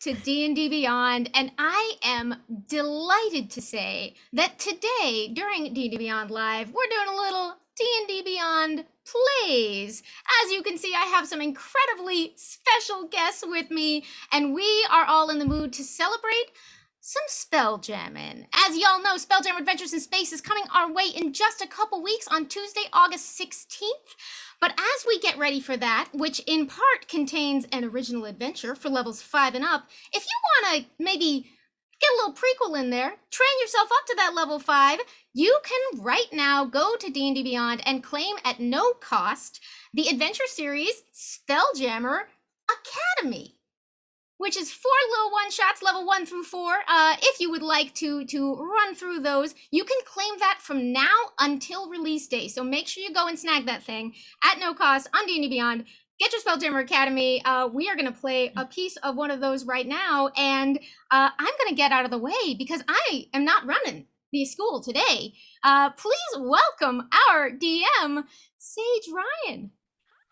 to D&D Beyond, and I am delighted to say that today, during D&D Beyond Live, we're doing a little D&D Beyond plays. As you can see, I have some incredibly special guests with me, and we are all in the mood to celebrate some Spelljamming. As y'all know, Spelljammer Adventures in Space is coming our way in just a couple weeks on Tuesday, August 16th. But as we get ready for that, which in part contains an original adventure for levels 5 and up, if you want to maybe get a little prequel in there, train yourself up to that level 5, you can right now go to D&D Beyond and claim at no cost the adventure series Spelljammer Academy, which is 4 little one-shots, level 1 through 4. If you would like to run through those, you can claim that from now until release day. So make sure you go and snag that thing at no cost on D&D Beyond. Get your Spelljammer Academy. We are going to play a piece of one of those right now, and I'm going to get out of the way because I am not running the school today. Please welcome our DM, Saige Ryan.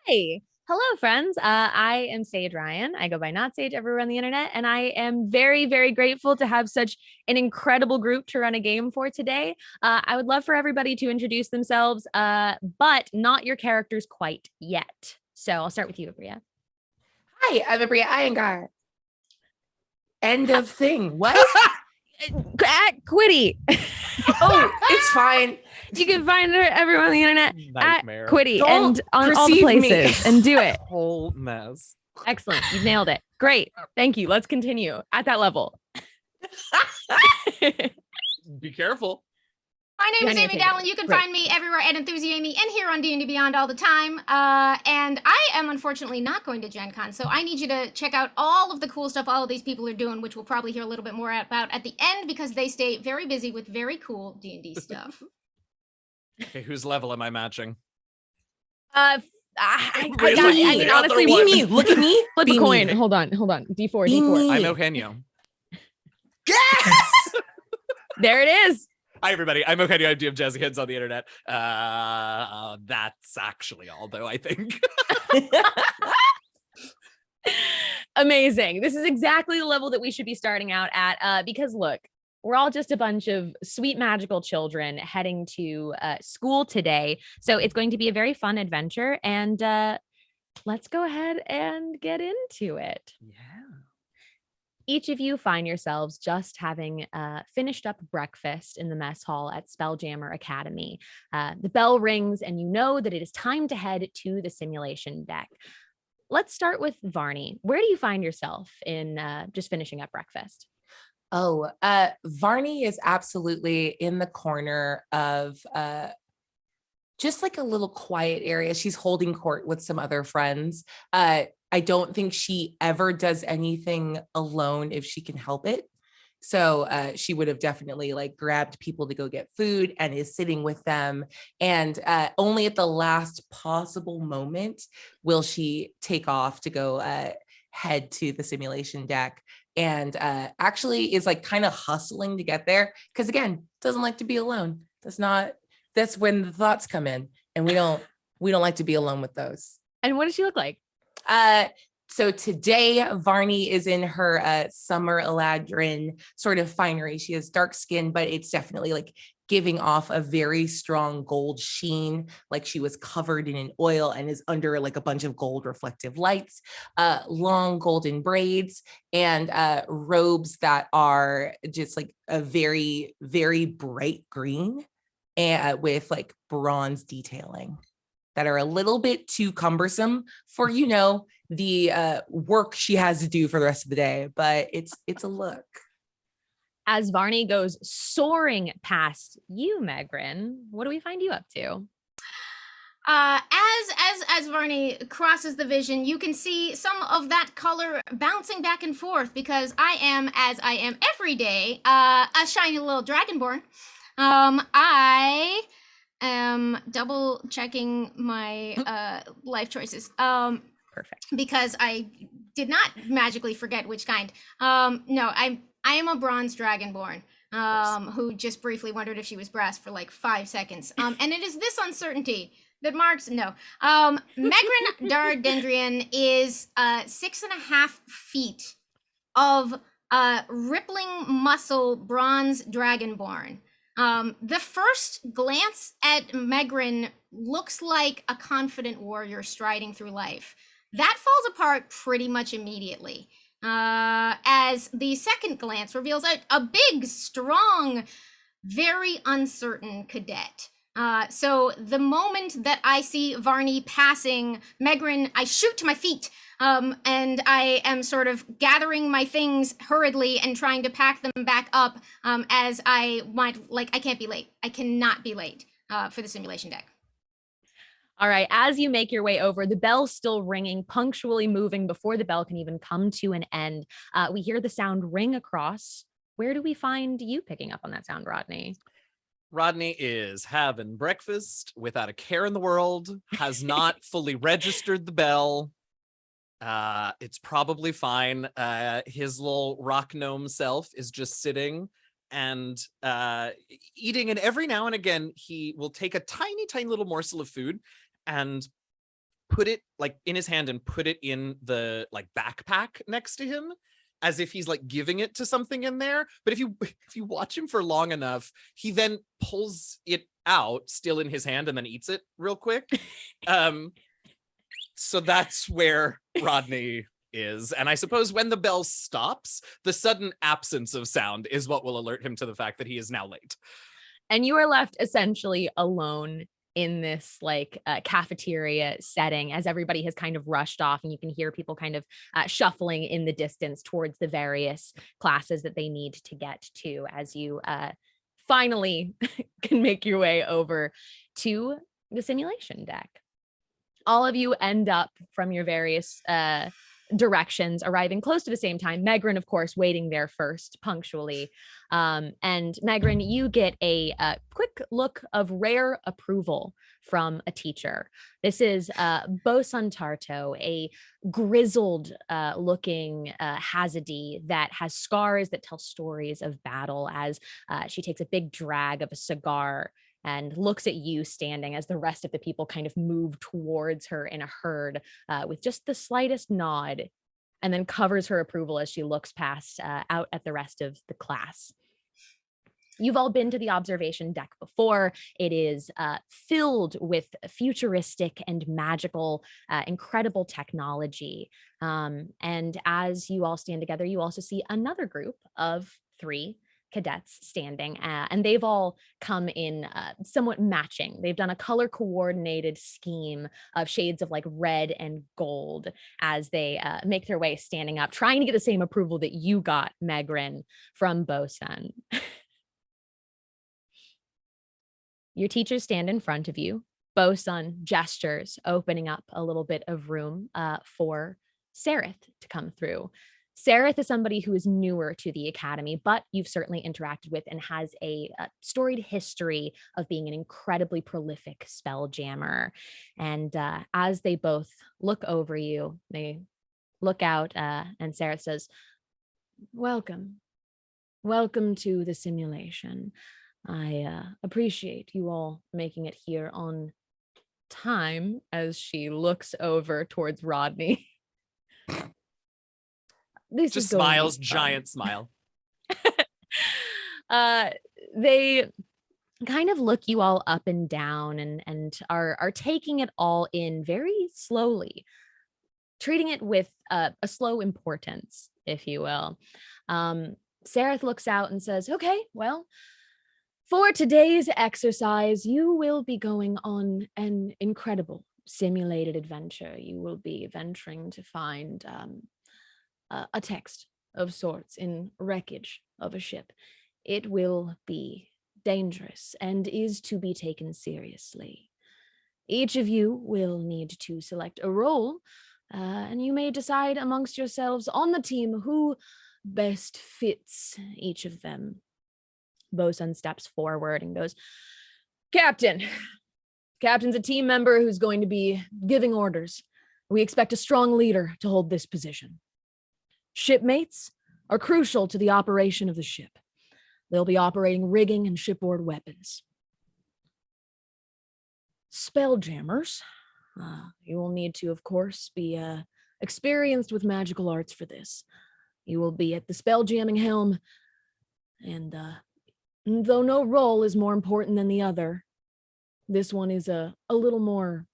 Hi. Hello, friends. I am Saige Ryan. I go by Not Sage everywhere on the internet, and I am very, very grateful to have such an incredible group to run a game for today. I would love for everybody to introduce themselves, but not your characters quite yet. So I'll start with you, Aabria. Hi, I'm Aabria Iyengar. End of thing. What? Quitty. Oh, it's fine. You can find everyone on the internet Nightmare. at Quitty Don't and on all the perceive me. places and do it. Whole mess. Excellent. You've nailed it. Great. Thank you. Let's continue at that level. Be careful. My name is Eugenio, Amy take it. Dallen. You can Great. find me everywhere at Enthusiamy and here on D&D Beyond all the time. And I am unfortunately not going to Gen Con, so I need you to check out all of the cool stuff all of these people are doing, which we'll probably hear a little bit more about at the end because they stay very busy with very cool D&D stuff. Okay, whose level am I matching? I Raise got my it. I hand. mean, The other honestly, one. Me, look at me. flip a Be coin. me. Hold on. D4. Be D4. me. I'm Eugenio. Yes! There it is. Hi, everybody. I'm Eugenio. I do have Jazzy Heads on the internet. That's actually all, though, I think. Amazing. This is exactly the level that we should be starting out at because look, we're all just a bunch of sweet magical children heading to school today. So it's going to be a very fun adventure, and let's go ahead and get into it. Yeah. Each of you find yourselves just having finished up breakfast in the mess hall at Spelljammer Academy. The bell rings and you know that it is time to head to the simulation deck. Let's start with Varney. Where do you find yourself in just finishing up breakfast? Oh, Varney is absolutely in the corner of just like a little quiet area. She's holding court with some other friends. I don't think she ever does anything alone if she can help it. So she would have definitely like grabbed people to go get food and is sitting with them. And only at the last possible moment will she take off to go head to the simulation deck. And actually is like kind of hustling to get there. Because again, doesn't like to be alone. That's when the thoughts come in. And we don't like to be alone with those. And what does she look like? So today Varney is in her summer Eladrin sort of finery. She has dark skin, but it's definitely like giving off a very strong gold sheen, like she was covered in an oil and is under like a bunch of gold reflective lights, long golden braids, and robes that are just like a very, very bright green and with like bronze detailing that are a little bit too cumbersome for, you know, the work she has to do for the rest of the day, but it's a look. As Varney goes soaring past you, Megrin, what do we find you up to? As Varney crosses the vision, you can see some of that color bouncing back and forth because I am, as I am every day, a shiny little dragonborn. I am double checking my life choices. Perfect. Because I did not magically forget which kind. No, I am a bronze dragonborn. Who just briefly wondered if she was brass for like 5 seconds. And it is this uncertainty that marks, no. Megrin Dardendrian is 6.5 feet of rippling muscle bronze dragonborn. The first glance at Megrin looks like a confident warrior striding through life. That falls apart pretty much immediately. As the second glance reveals a big, strong, very uncertain cadet. So the moment that I see Varney passing Megrin, I shoot to my feet, and I am sort of gathering my things hurriedly and trying to pack them back up, as I want, like, I can't be late. I cannot be late for the simulation deck. All right, as you make your way over, the bell's still ringing, punctually moving before the bell can even come to an end. We hear the sound ring across. Where do we find you picking up on that sound, Rodney? Rodney is having breakfast without a care in the world, has not fully registered the bell. It's probably fine. His little rock gnome self is just sitting and eating, and every now and again he will take a tiny little morsel of food and put it like in his hand and put it in the like backpack next to him, as if he's like giving it to something in there. But if you watch him for long enough, he then pulls it out still in his hand and then eats it real quick. So that's where Rodney is. And I suppose when the bell stops, the sudden absence of sound is what will alert him to the fact that he is now late. And you are left essentially alone in this like cafeteria setting as everybody has kind of rushed off, and you can hear people kind of shuffling in the distance towards the various classes that they need to get to as you finally can make your way over to the simulation deck. All of you end up from your various directions arriving close to the same time. Megrin, of course, waiting there first, punctually. And Megrin, you get a quick look of rare approval from a teacher. This is Bosun Tarto, a grizzled looking Hazadi that has scars that tell stories of battle, as she takes a big drag of a cigar and looks at you standing as the rest of the people kind of move towards her in a herd with just the slightest nod, and then covers her approval as she looks past out at the rest of the class. You've all been to the observation deck before. It is filled with futuristic and magical, incredible technology. And as you all stand together, you also see another group of 3 cadets standing, and they've all come in somewhat matching. They've done a color coordinated scheme of shades of like red and gold as they make their way standing up, trying to get the same approval that you got, Megrin, from Bosun. Your teachers stand in front of you. Bosun gestures, opening up a little bit of room for Sereth to come through. Sereth is somebody who is newer to the academy, but you've certainly interacted with and has a storied history of being an incredibly prolific spelljammer. And as they both look over you, they look out, and Sereth says, "Welcome. Welcome to the simulation. I appreciate you all making it here on time," as she looks over towards Rodney. This Just is going to be smiles, fun. giant smile. They kind of look you all up and down and are taking it all in very slowly, treating it with a slow importance, if you will. Sereth looks out and says, "Okay, well, for today's exercise, you will be going on an incredible simulated adventure. You will be venturing to find a text of sorts in wreckage of a ship. It will be dangerous and is to be taken seriously. Each of you will need to select a role, and you may decide amongst yourselves on the team who best fits each of them." Bosun steps forward and goes, "Captain. Captain's a team member who's going to be giving orders. We expect a strong leader to hold this position. Shipmates are crucial to the operation of the ship. They'll be operating rigging and shipboard weapons. Spelljammers, you will need to, of course, be experienced with magical arts for this. you will be at the spell-jamming helm. And though no role is more important than the other, this one is a little more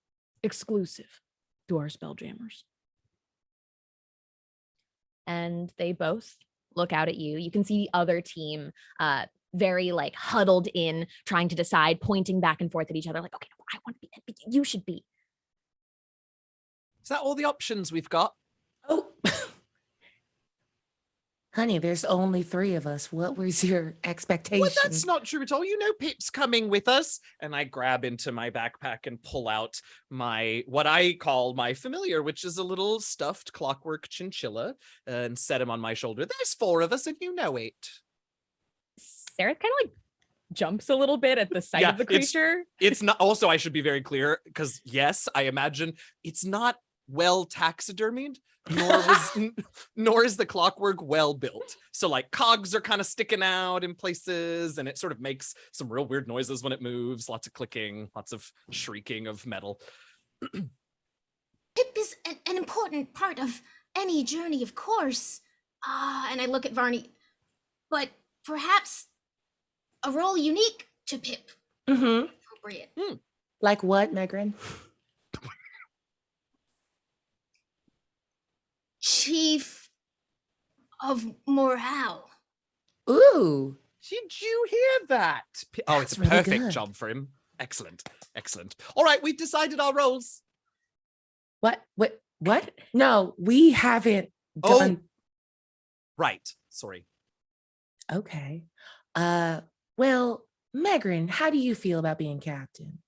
exclusive to our spelljammers. And they both look out at you. You can see the other team very like huddled in, trying to decide, pointing back and forth at each other like, okay, I want to be, you should be. Is that all the options we've got? Oh, honey, there's only 3 of us. What was your expectation? Well, that's not true at all. You know Pip's coming with us. And I grab into my backpack and pull out what I call my familiar, which is a little stuffed clockwork chinchilla, and set him on my shoulder. There's 4 of us and you know it. Sarah kind of like jumps a little bit at the sight of the creature. It's not, also, I should be very clear, because yes, I imagine it's not well taxidermied, nor is the clockwork well built. So like cogs are kind of sticking out in places, and it sort of makes some real weird noises when it moves, lots of clicking, lots of shrieking of metal. Pip is an important part of any journey, of course. And I look at Varney, but perhaps a role unique to Pip. Appropriate. Like what, Megrin? Chief of Morale. Ooh. Did you hear that? Oh, it's a That's really perfect good. job for him. Excellent. Excellent. All right, we've decided our roles. What? No, we haven't done. Right. Sorry. Okay. Well, Megrin, how do you feel about being captain?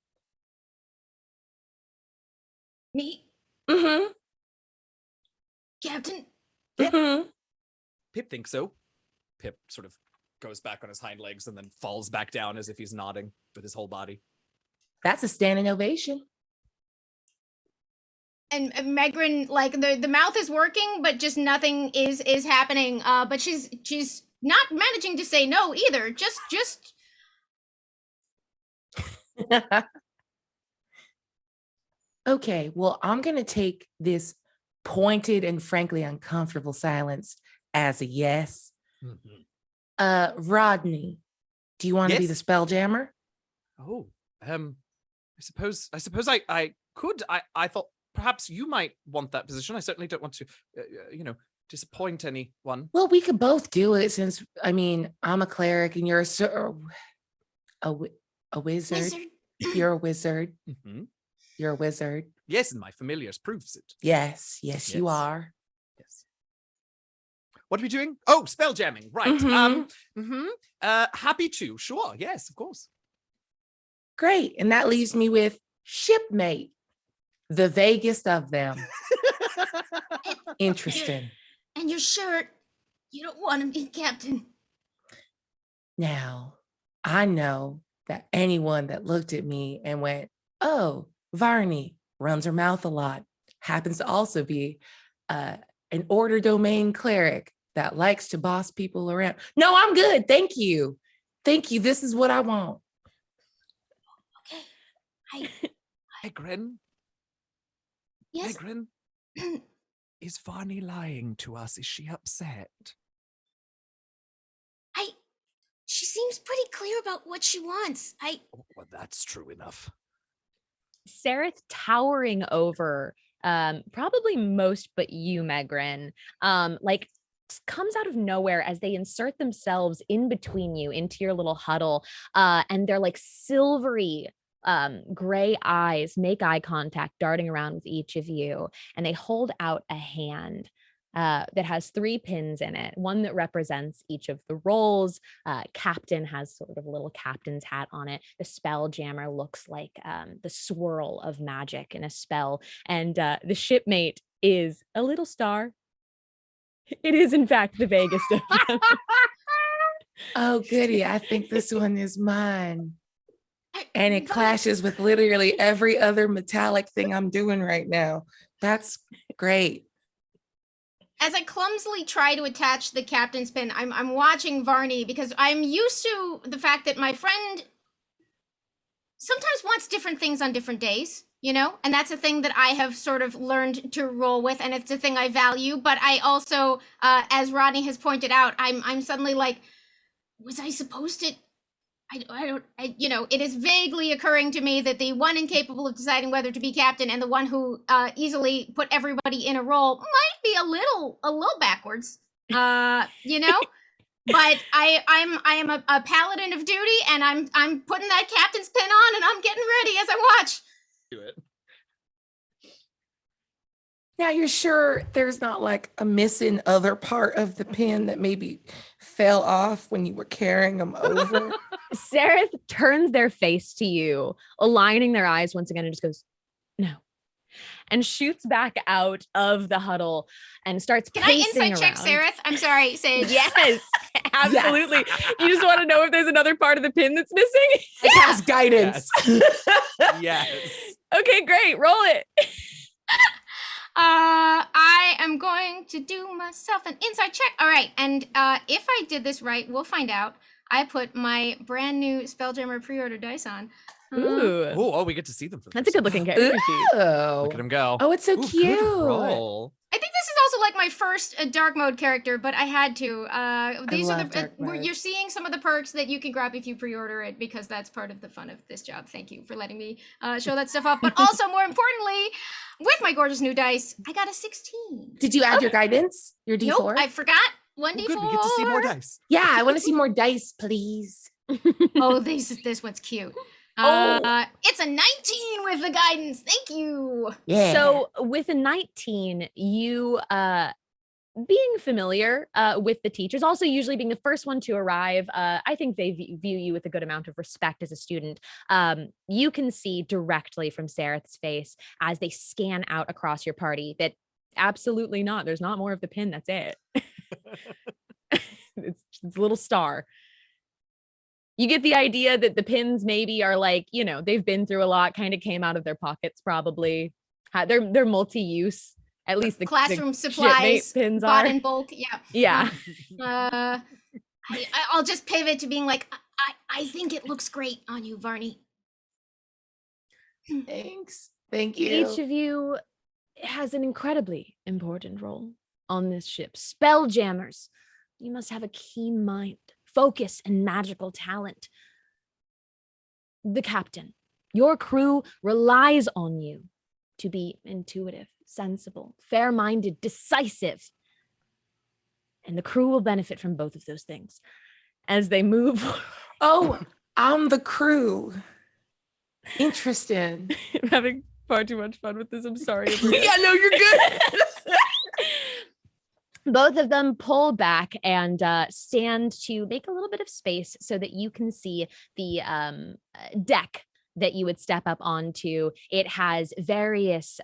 Me, Mm-hmm. Captain? Mm-hmm. Pip thinks so. Pip sort of goes back on his hind legs and then falls back down as if he's nodding with his whole body. That's a standing ovation. And Megrin, like the mouth is working, but just nothing is happening. But she's not managing to say no either. Just Okay, well, I'm going to take this pointed and frankly uncomfortable silence as a yes. Rodney, do you want to be the Yes? spelljammer? Oh, I suppose I could. I thought perhaps you might want that position. I certainly don't want to, disappoint anyone. Well, we could both do it since, I mean, I'm a cleric and you're a wizard. wizard. You're a wizard. Mm-hmm. You're a wizard. Yes, and my familiars proves it. Yes, you Yes. are. Yes. What are we doing? Oh, spell jamming. Right. Mhm. Happy to. Sure. Yes, of course. Great. And that leaves me with shipmate, the vaguest of them. Interesting. And you're sure you don't want to be captain? Now, I know that anyone that looked at me and went, oh, Varney runs her mouth a lot, happens to also be an order domain cleric that likes to boss people around. No, I'm good. Thank you. Thank you. This is what I want. Okay. Megrin, Yes. Megrin, is Varney lying to us? Is she upset? She seems pretty clear about what she wants. Oh, well, that's true enough. Sareth towering over probably most but you, Megrin, comes out of nowhere as they insert themselves in between you into your little huddle, and they're like silvery gray eyes make eye contact, darting around with each of you, and they hold out a hand that has 3 pins in it, one that represents each of the roles. Captain has sort of a little captain's hat on it. The spelljammer looks like the swirl of magic in a spell, and the shipmate is a little star. It is, in fact, the vaguest of them. Oh, goody. I think this one is mine. And it clashes with literally every other metallic thing I'm doing right now. That's great. As I clumsily try to attach the captain's pin, I'm watching Varney because I'm used to the fact that my friend sometimes wants different things on different days. you know, and that's a thing that I have sort of learned to roll with, and it's a thing I value. But I also, as Rodney has pointed out, I'm suddenly like, was I supposed to? You know, it is vaguely occurring to me that the one incapable of deciding whether to be captain and the one who easily put everybody in a role might be a little backwards. You know, but I am a paladin of duty, and I'm putting that captain's pin on, and I'm getting ready as I watch. Do it. Now, you're sure there's not like a missing other part of the pin that maybe fell off when you were carrying them over? Sareth turns their face to you, aligning their eyes once again, and just goes, no. And shoots back out of the huddle and starts Can I pacing insight check around. Sareth? I'm sorry, Sage. Yes, absolutely. You just want to know if there's another part of the pin that's missing? I cast guidance. Yes. Okay, great. Roll it. I am going to do myself an insight check. All right, and if I did this right, we'll find out. I put my brand new Spelljammer pre-order dice on. Ooh. Oh, we get to see them. For That's a good looking character sheet. Look at him go. Oh, it's so Ooh, cute. good roll. I think this is also like my first dark mode character, but I had to. These are love the dark mode. you're seeing some of the perks that you can grab if you pre-order it, because that's part of the fun of this job. Thank you for letting me show that stuff off. But also, more importantly, with my gorgeous new dice, I got a 16. Did you add your guidance? Your D4? Nope, I forgot. 1d4. Oh, good. We get to see more dice. Yeah, I want to see more dice, please. Oh, this one's cute. It's a 19 with the guidance. Thank you. Yeah. So with a 19, you being familiar with the teachers, also usually being the first one to arrive, I think they view you with a good amount of respect as a student. You can see directly from Sareth's face as they scan out across your party that absolutely not. There's not more of the pin. That's it. It's a little star. You get the idea that the pins maybe are like, you know, they've been through a lot, kind of came out of their pockets7probably. They're multi-use. At least the classroom the supplies shipmate pins bought are. in bulk. Yeah. Yeah. I'll just pivot to being like, I think it looks great on you, Varney. Thanks. Thank you. Each of you has an incredibly important role on this ship. Spelljammers. You must have a keen mind, focus, and magical talent. The captain, your crew relies on you to be intuitive, sensible, fair-minded, decisive. And the crew will benefit from both of those things as they move. Oh, I'm the crew. Interesting. I'm having far too much fun with this. I'm sorry. Yeah, no, you're good. Both of them pull back and stand to make a little bit of space so that you can see the deck that you would step up onto. It has various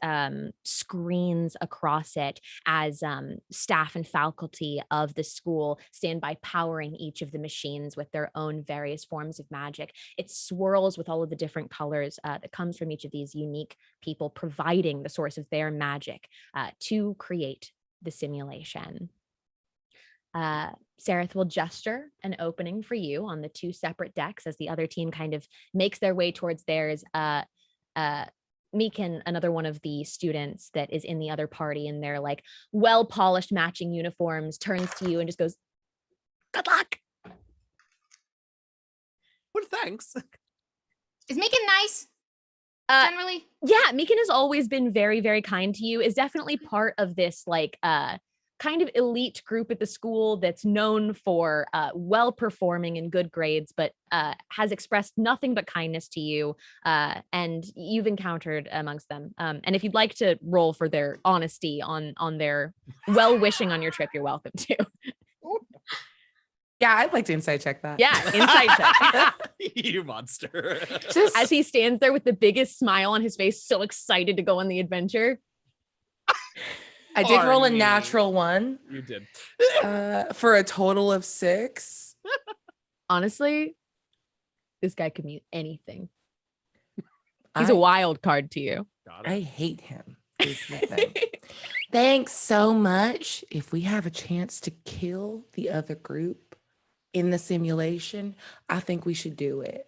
screens across it as staff and faculty of the school stand by powering each of the machines with their own various forms of magic. It swirls with all of the different colors that comes from each of these unique people providing the source of their magic to create the simulation. Sareth will gesture an opening for you on the two separate decks as the other team kind of makes their way towards theirs. Meekin, another one of the students that is in the other party in their like well-polished matching uniforms, turns to you and just goes, "Good luck." Well, thanks. Is Meekin nice? Generally? Yeah, Meekin has always been very, very kind to you, is definitely part of this like kind of elite group at the school that's known for well performing and good grades, but has expressed nothing but kindness to you, and you've encountered amongst them. And if you'd like to roll for their honesty on their well wishing on your trip, you're welcome to. Yeah, I'd like to insight check that. Yeah, insight check. You monster. Just As he stands there with the biggest smile on his face, so excited to go on the adventure. I did roll a Arnie. natural one You did. for a total of 6. Honestly, this guy could mean anything. He's a wild card to you. Got it. I hate him. Is the thing. Thanks so much. If we have a chance to kill the other group in the simulation, I think we should do it.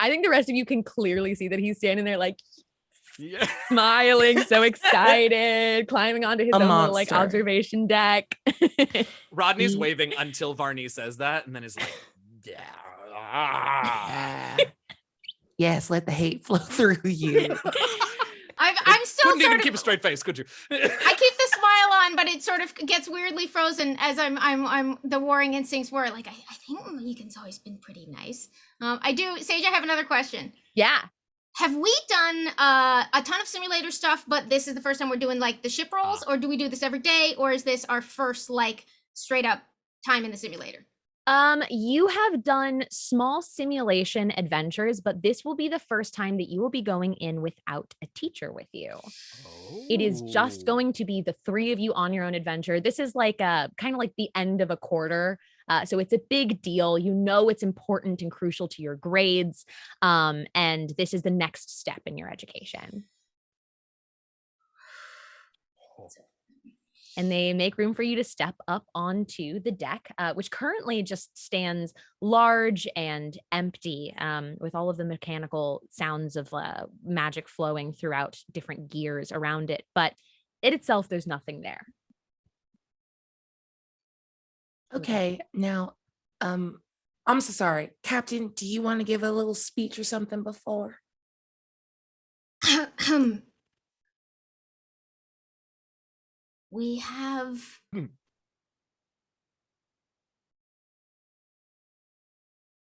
I think the rest of you can clearly see that he's standing there like, Yeah. smiling, so excited, climbing onto his A own little like monster. observation deck. Rodney's He- waving until Varney says that, and then is like, yeah. Yes, let the hate flow through you. I'm still Couldn't even sort keep a of. straight face, could you? I keep the smile on, but it sort of gets weirdly frozen as I'm the warring instincts were like I think Megan's always been pretty nice. I do, Sage. I have another question. Yeah. Have we done a ton of simulator stuff, but this is the first time we're doing like the ship rolls, or do we do this every day, or is this our first like straight up time in the simulator? You have done small simulation adventures, but this will be the first time that you will be going in without a teacher with you. It is just going to be the three of you on your own adventure. This is like kind of like the end of a quarter. So it's a big deal. You know, it's important and crucial to your grades. And this is the next step in your education. And they make room for you to step up onto the deck, which currently just stands large and empty, with all of the mechanical sounds of magic flowing throughout different gears around it. But it itself, there's nothing there. Okay, now, I'm so sorry. Captain, do you want to give a little speech or something before? We have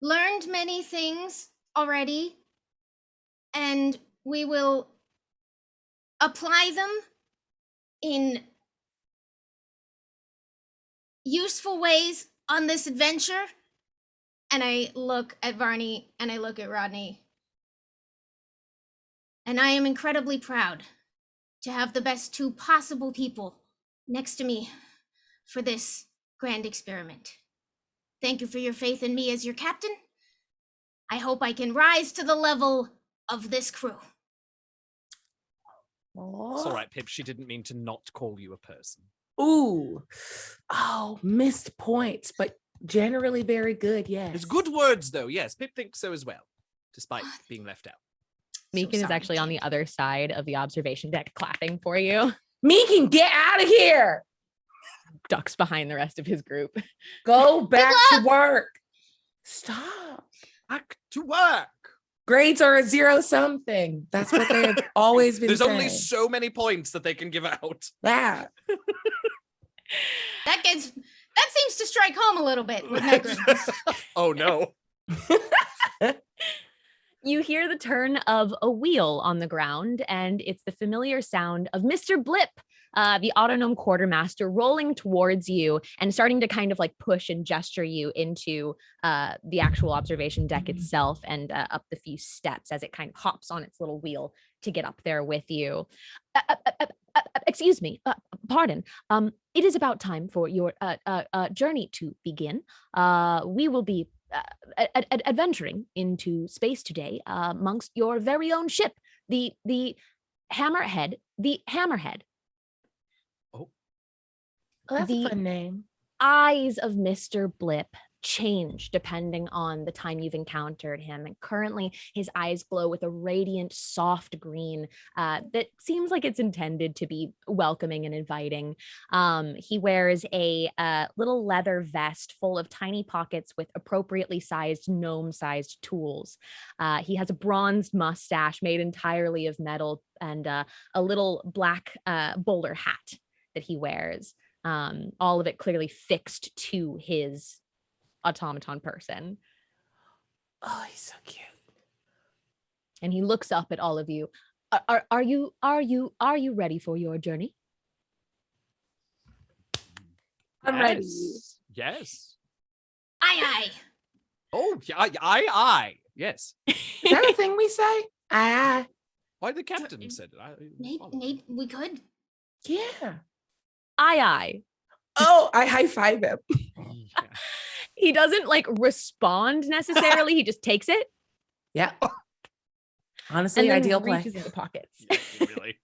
learned many things already, and we will apply them in useful ways on this adventure. And I look at Varney and I look at Rodney. And I am incredibly proud to have the best two possible people next to me for this grand experiment. Thank you for your faith in me as your captain. I hope I can rise to the level of this crew. It's all right, Pip. She didn't mean to not call you a person. Ooh. Oh, missed points, but generally very good, yes. It's good words, though. Yes, Pip thinks so as well, despite being left out. Meekin is actually on the other side of the observation deck clapping for you. Meekin, get out of here. Ducks behind the rest of his group. Go back to work. Stop. Back to work. Grades are a zero something. That's what they've always been There's saying. only so many points that they can give out. Yeah. That seems to strike home a little bit with Megan. Oh no. You hear the turn of a wheel on the ground, and it's the familiar sound of Mr. Blip, the autonome quartermaster, rolling towards you and starting to kind of like push and gesture you into the actual observation deck itself and up the few steps as it kind of hops on its little wheel to get up there with you. Excuse me, pardon. It is about time for your journey to begin. We will be adventuring into space today amongst your very own ship, the Hammerhead. Oh, that's The a fun name. eyes of Mr. Blip change depending on the time you've encountered him, and currently his eyes glow with a radiant soft green that seems like it's intended to be welcoming and inviting. He wears a little leather vest full of tiny pockets with appropriately sized gnome-sized tools. He has a bronzed mustache made entirely of metal and a little black bowler hat that he wears, all of it clearly fixed to his automaton person. Oh, he's so cute. And he looks up at all of you. Are you ready for your journey? I'm ready. Yes. Aye. Oh, yeah, aye. Yes. Is that a thing we say? Aye. Why the captain said it? Nate, we could. Yeah. Aye. Oh, I high five him. Yeah. He doesn't like respond necessarily. He just takes it Yeah. Honestly, and then ideal play. reaches into pockets. Yeah, really.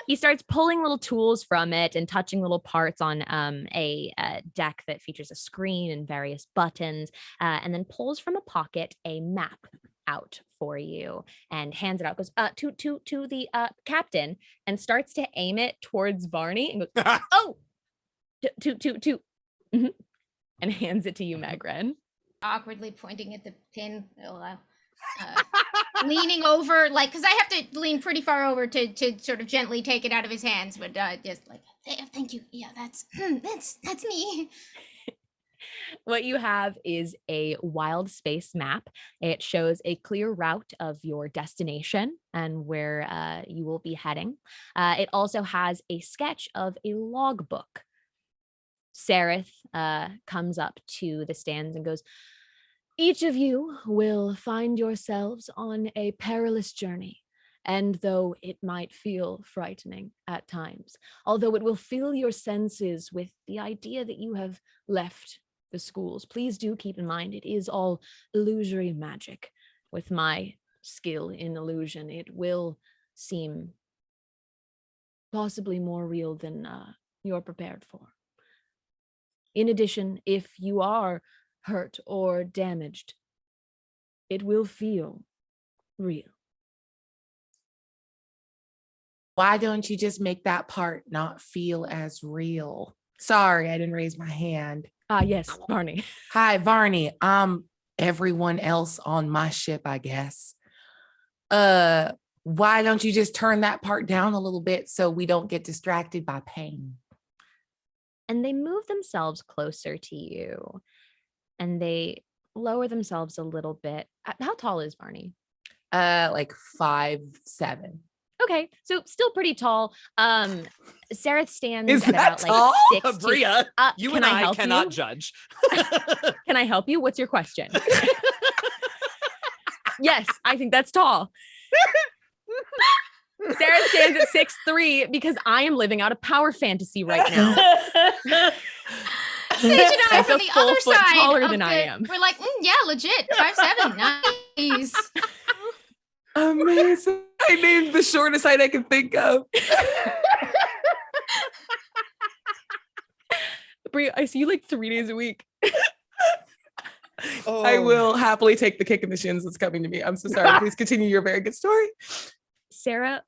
He starts pulling little tools from it and touching little parts on a deck that features a screen and various buttons, and then pulls from a pocket a map. out for you and hands it out. Goes to the captain and starts to aim it towards Varney and goes, oh, to, mhm, and hands it to you, Megren. Awkwardly pointing at the pin, leaning over, like, because I have to lean pretty far over to sort of gently take it out of his hands, but just like, thank you. Yeah, that's me. What you have is a wild space map. It shows a clear route of your destination and where you will be heading. It also has a sketch of a logbook. Sareth comes up to the stands and goes, each of you will find yourselves on a perilous journey. And though it might feel frightening at times, although it will fill your senses with the idea that you have left the schools, please do keep in mind it is all illusory magic. With my skill in illusion, it will seem possibly more real than you're prepared for. In addition, if you are hurt or damaged, it will feel real. Why don't you just make that part not feel as real? Sorry, I didn't raise my hand. Yes, Varney. Hi, Varney. I'm everyone else on my ship, I guess. Why don't you just turn that part down a little bit so we don't get distracted by pain? And they move themselves closer to you and they lower themselves a little bit. How tall is Varney? Like 5'7". Okay, so still pretty tall. Sarah stands Is at that about tall? like 6. Aabria, you can and I help cannot you? judge. Can I help you? What's your question? Yes, I think that's tall. Sarah stands at 6'3" because I am living out a power fantasy right now. Sage and I That's from a the full other foot side taller of than I am. We're like, yeah, legit, 5'7", nice. Amazing. I named the shortest height I can think of. Bria, I see you like 3 days a week. I will happily take the kick in the shins that's coming to me. I'm so sorry. Please continue your very good story. Sarah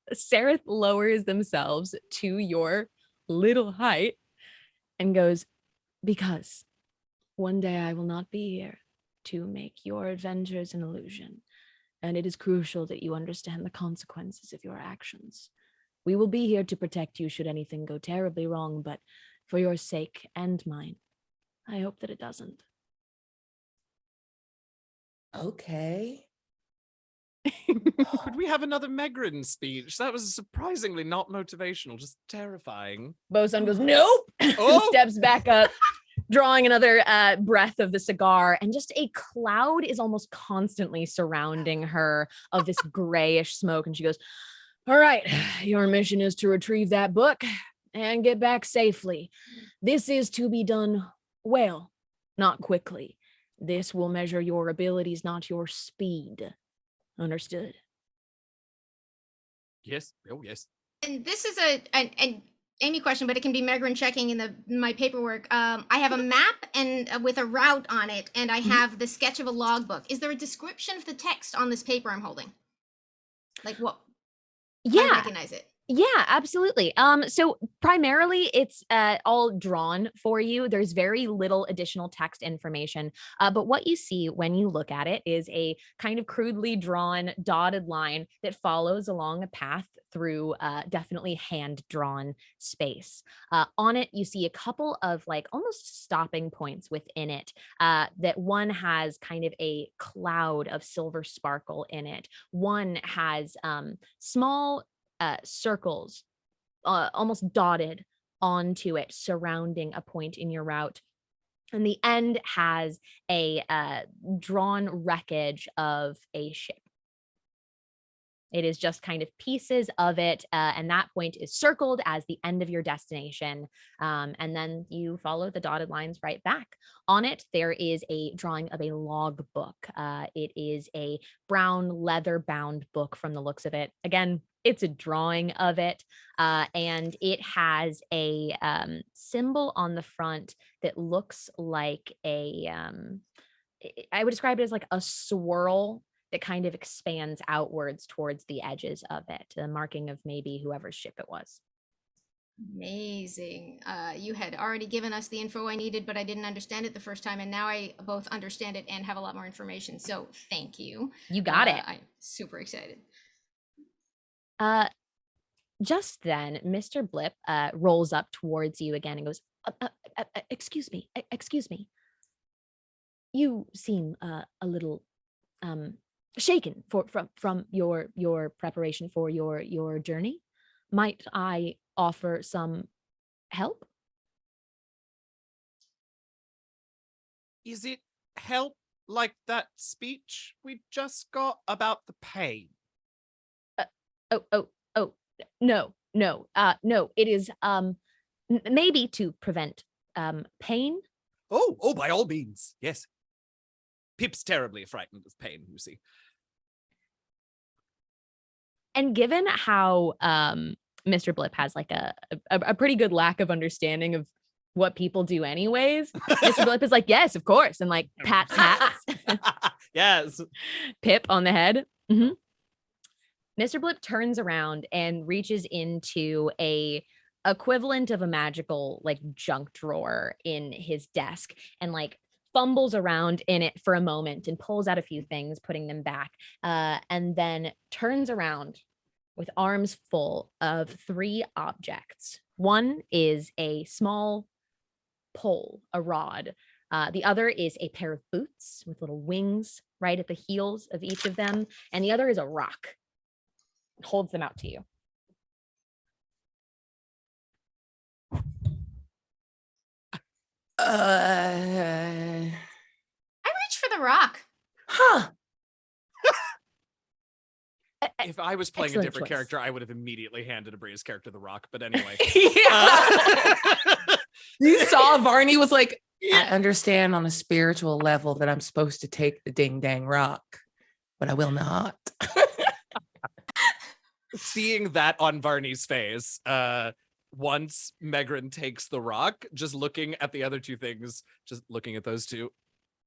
lowers themselves to your little height and goes, because one day I will not be here to make your adventures an illusion. And it is crucial that you understand the consequences of your actions. We will be here to protect you should anything go terribly wrong, but for your sake and mine, I hope that it doesn't. Okay. Could we have another Megrin speech? That was surprisingly not motivational, just terrifying. Bosun goes, nope, Oh! steps back up, drawing another breath of the cigar, and just a cloud is almost constantly surrounding her of this grayish smoke. And she goes, all right, your mission is to retrieve that book and get back safely. This is to be done well, not quickly. This will measure your abilities, not your speed. Understood? Yes. Oh, yes. And this is an Amy question, but it can be Megrin checking in my paperwork. I have a map and with a route on it, and I have the sketch of a logbook. Is there a description of the text on this paper I'm holding? Like what? Yeah. I recognize it. Yeah, absolutely. So primarily it's all drawn for you. There's very little additional text information. But what you see when you look at it is a kind of crudely drawn dotted line that follows along a path through definitely hand-drawn space. On it, you see a couple of like almost stopping points within it. That one has kind of a cloud of silver sparkle in it. One has small circles almost dotted onto it surrounding a point in your route. And the end has a drawn wreckage of a ship. It is just kind of pieces of it, and that point is circled as the end of your destination. And then you follow the dotted lines right back. On it, there is a drawing of a log book. It is a brown leather-bound book from the looks of it. Again, it's a drawing of it, and it has a symbol on the front that looks like a, I would describe it as like a swirl that kind of expands outwards towards the edges of it, the marking of maybe whoever's ship it was. Amazing. You had already given us the info I needed, but I didn't understand it the first time, and now I both understand it and have a lot more information. So thank you. You got it. I'm super excited. Just then, Mr. Blip rolls up towards you again and goes, excuse me. You seem a little shaken from your preparation for your journey. Might I offer some help? Is it help like that speech we just got about the pain? No. No, it is maybe to prevent pain. Oh, by all means, yes. Pip's terribly frightened of pain, you see. And given how Mr. Blip has like a pretty good lack of understanding of what people do anyways, Mr. Blip is like, yes, of course, and like pats Yes. Pip on the head. Mm-hmm. Mr. Blip turns around and reaches into a equivalent of a magical like junk drawer in his desk and like fumbles around in it for a moment and pulls out a few things, putting them back, and then turns around with arms full of 3 objects. One is a small pole, a rod. The other is a pair of boots with little wings right at the heels of each of them. And the other is a rock. Holds them out to you. I reach for the rock. Huh. If I was playing Excellent a different choice. character, I would have immediately handed Abria's character the rock. But anyway. You saw Varney was like, I understand on a spiritual level that I'm supposed to take the ding dang rock, but I will not. Seeing that on Varney's face, once Megran takes the rock, just looking at the other 2 things, just looking at those 2,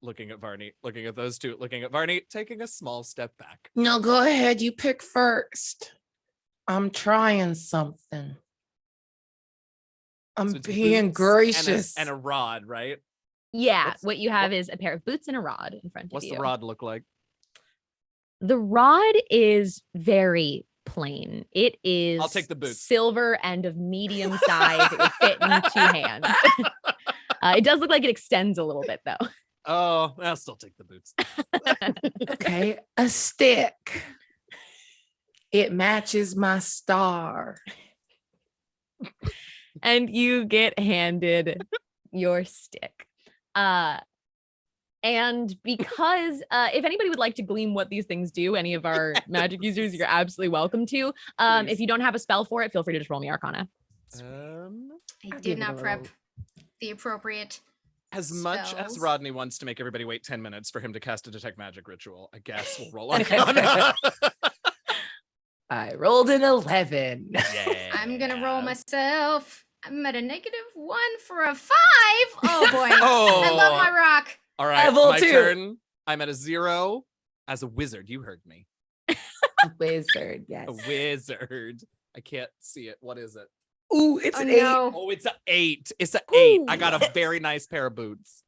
looking at Varney, looking at those 2, looking at Varney, taking a small step back. No, go ahead. You pick first. I'm trying something. I'm So it's being boots gracious. and a rod, right? Yeah, what you have is a pair of boots and a rod in front What's of you. the rod look like? The rod is very plain. It is I'll take the boots. Silver and of medium size. It would fit in 2 hands. It does look like it extends a little bit though. Oh, I'll still take the boots. Okay, a stick. It matches my star. And you get handed your stick. And because if anybody would like to glean what these things do, any of our magic users, you're absolutely welcome to. If you don't have a spell for it, feel free to just roll me Arcana. I did not prep the appropriate As much as spells. Rodney wants to make everybody wait 10 minutes for him to cast a detect magic ritual, I guess we'll roll Arcana. I rolled an 11. Yeah. I'm gonna roll myself. I'm at a -1 for a 5. Oh boy. Oh. I love my rock. All right, Level my 2. turn. I'm at a 0 as a wizard. You heard me. Wizard, yes. A wizard. I can't see it. What is it? Ooh, it's Oh an 8. no. Oh, it's an 8. It's an 8. I Ooh. got a very nice pair of boots.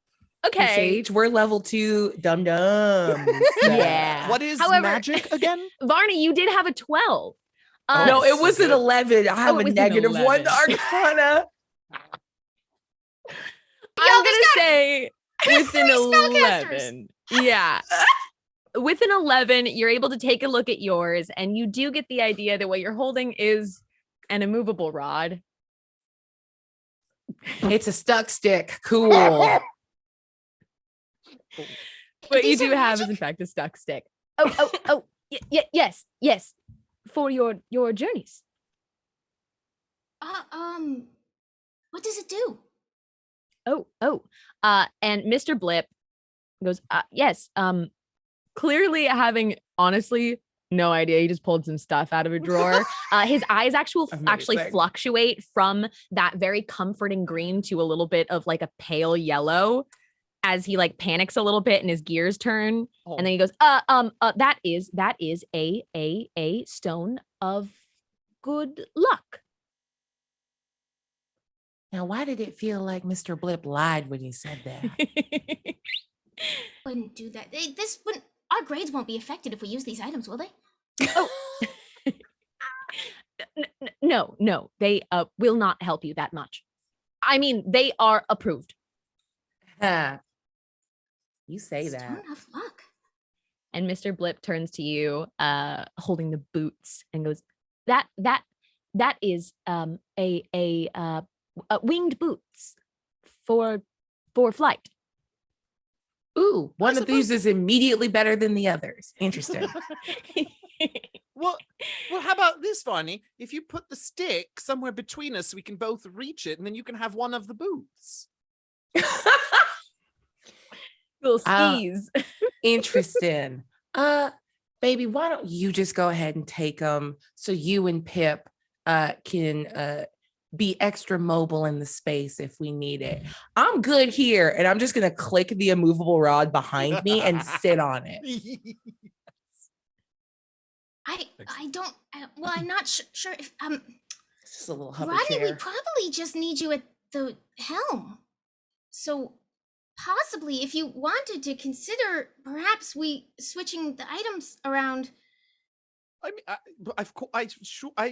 Okay. Sage, we're level 2 dum-dums. Yeah. What is However- magic again? Varney, you did have a 12. No, it was an good. 11. I have it a was an -1 11. to Arcana. I'm gonna say with an spellcasters. 11. Yeah. With an 11, you're able to take a look at yours, and you do get the idea that what you're holding is an immovable rod. It's a stuck stick. Cool. What you These do are have is magic? in fact a stuck stick. Yes. For your journeys. What does it do? And Mr. Blip goes, yes. Clearly having honestly no idea. He just pulled some stuff out of a drawer. His eyes actually Amazing. fluctuate from that very comforting green to a little bit of like a pale yellow. as he like panics a little bit and his gears turn, Oh. and then he goes, that is a stone of good luck. Now, why did it feel like Mr. Blip lied when he said that? Wouldn't do that. Our grades won't be affected if we use these items, will they? No, they will not help you that much. I mean, they are approved. You say that. Stone of luck. And Mr. Blip turns to you, holding the boots, and goes, that is a winged boots for flight. Ooh, one of these is immediately better than the others. Interesting. Well, how about this, Varney? If you put the stick somewhere between us so we can both reach it, and then you can have one of the boots. Little skis. Interesting. Baby, why don't you just go ahead and take them so you and Pip can be extra mobile in the space if we need it. I'm good here, and I'm just gonna click the immovable rod behind me and sit on it. I'm not sure if It's just a little hover Rodney, we chair. probably just need you at the helm. So possibly if you wanted to consider perhaps we switching the items around. I mean,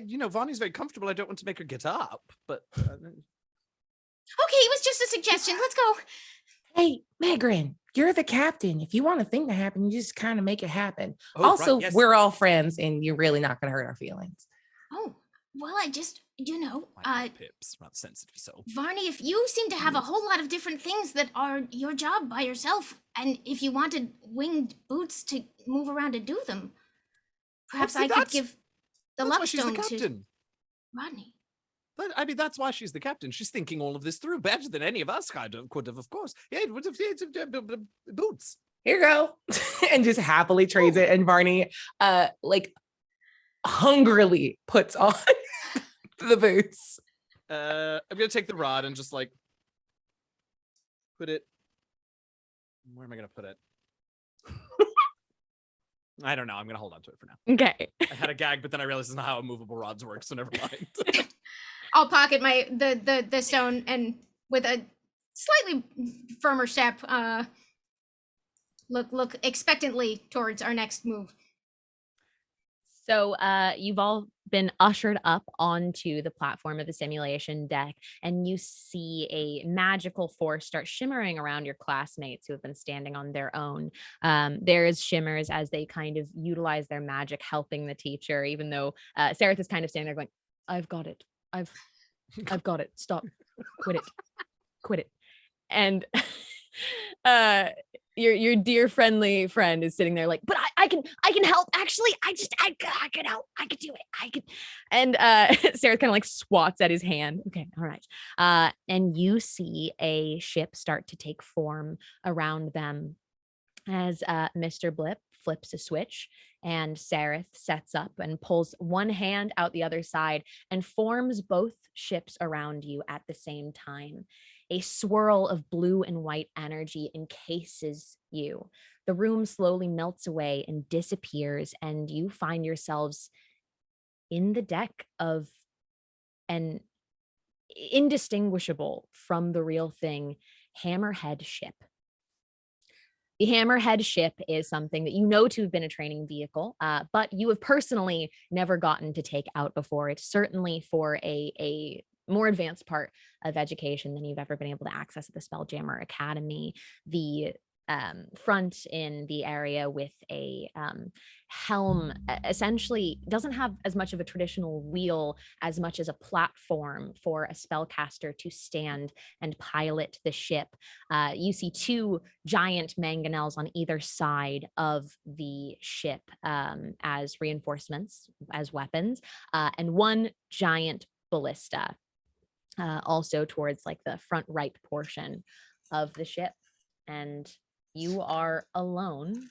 you know, Vonnie's very comfortable. I don't want to make her get up, but Okay, it was just a suggestion. Let's go. Hey, Megrin, you're the captain. If you want a thing to happen, you just kind of make it happen. Oh, Also, right, yes. we're all friends, and you're really not going to hurt our feelings. Oh, well, I just, Pip's not sensitive, so Varney, if you seem to have a whole lot of different things that are your job by yourself, and if you wanted winged boots to move around and do them, perhaps I could give the luck stone to Rodney. But I mean, that's why she's the captain. She's thinking all of this through better than any of us could have, of course. Yeah, it would have boots. Here you go. And just happily trades it. And Varney, like, hungrily puts on the boots. I'm gonna take the rod and just like put it. Where am I gonna put it? I don't know. I'm gonna hold on to it for now. Okay. I had a gag, but then I realized this is not how immovable rods work, so never mind. I'll pocket my the stone and with a slightly firmer step, look expectantly towards our next move. So you've all been ushered up onto the platform of the simulation deck, and you see a magical force start shimmering around your classmates who have been standing on their own. There's shimmers as they kind of utilize their magic, helping the teacher, even though Sareth is kind of standing there going, I've got it. I've got it. Stop. Quit it. And your dear friendly friend is sitting there like, but I can help. Actually, I can help. I can do it. I can. And Sarah kind of like swats at his hand. Okay, all right. And you see a ship start to take form around them as Mr. Blip flips a switch and Sareth sets up and pulls one hand out the other side and forms both ships around you at the same time. A swirl of blue and white energy encases you. The room slowly melts away and disappears, and you find yourselves in the deck of an indistinguishable from the real thing Hammerhead Ship. The Hammerhead Ship is something that you know to have been a training vehicle, but you have personally never gotten to take out before. It's certainly for a more advanced part of education than you've ever been able to access at the Spelljammer Academy. The front in the area with a helm essentially doesn't have as much of a traditional wheel as much as a platform for a spellcaster to stand and pilot the ship. You see two giant mangonels on either side of the ship as reinforcements, as weapons, and one giant ballista also towards like the front right portion of the ship. And you are alone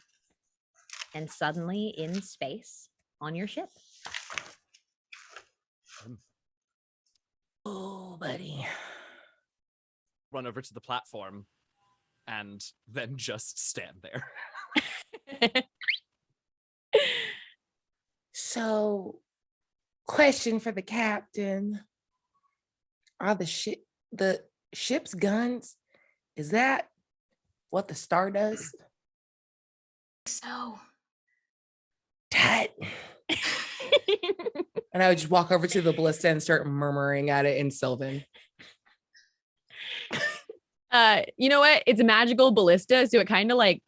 and suddenly in space on your ship. Oh, buddy. Run over to the platform and then just stand there. So, question for the captain. Are the ship's guns, is that what the star does? So, Tat. And I would just walk over to the ballista and start murmuring at it in Sylvan. You know what? It's a magical ballista, so it kind of like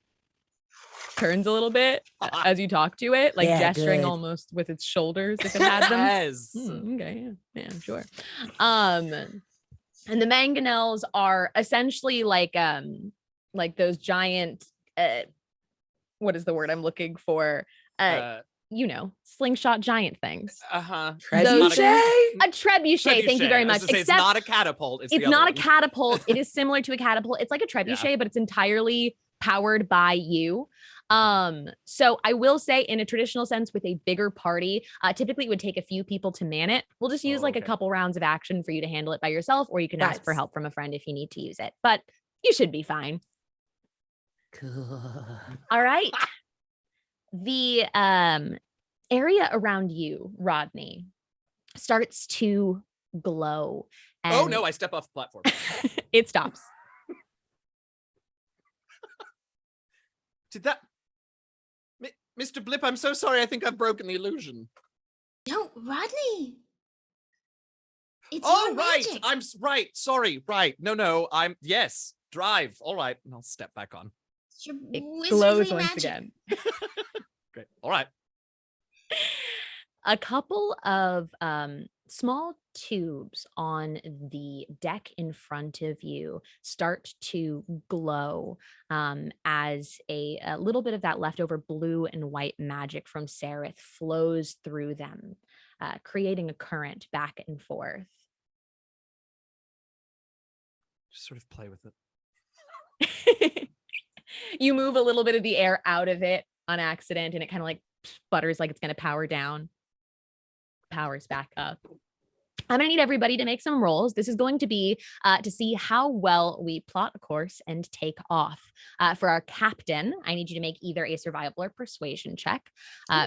turns a little bit as you talk to it, like Yeah, gesturing good. almost with its shoulders if it had them. Yes. Okay, yeah, sure. And the mangonels are essentially like those giant what is the word I'm looking for? You know, slingshot giant things. Trebuchet? A trebuchet. Thank you very much. Except it's not a catapult. It's not a catapult. It is similar to a catapult. It's like a trebuchet, but it's entirely powered by you. So I will say, in a traditional sense, with a bigger party, typically it would take a few people to man it. We'll just use like a couple rounds of action for you to handle it by yourself, or you can ask for help from a friend if you need to use it. But you should be fine. Cool. All right. The area around you, Rodney, starts to glow. And Oh no, I step off the platform. It stops. Did that... Mr. Blip, I'm so sorry. I think I've broken the illusion. no, Rodney. It's Oh, your right. magic. I'm right. Sorry. Right. No. Yes. Drive. All right. And I'll step back on. It's your It wizardly glows once magic. again. Great. All right. A couple of small tubes on the deck in front of you start to glow as a little bit of that leftover blue and white magic from Sereth flows through them, creating a current back and forth. Just sort of play with it. You move a little bit of the air out of it on accident, and it kind of like sputters like it's going to power down. Powers back up. I'm going to need everybody to make some rolls. This is going to be to see how well we plot a course and take off. For our captain, I need you to make either a survival or persuasion check.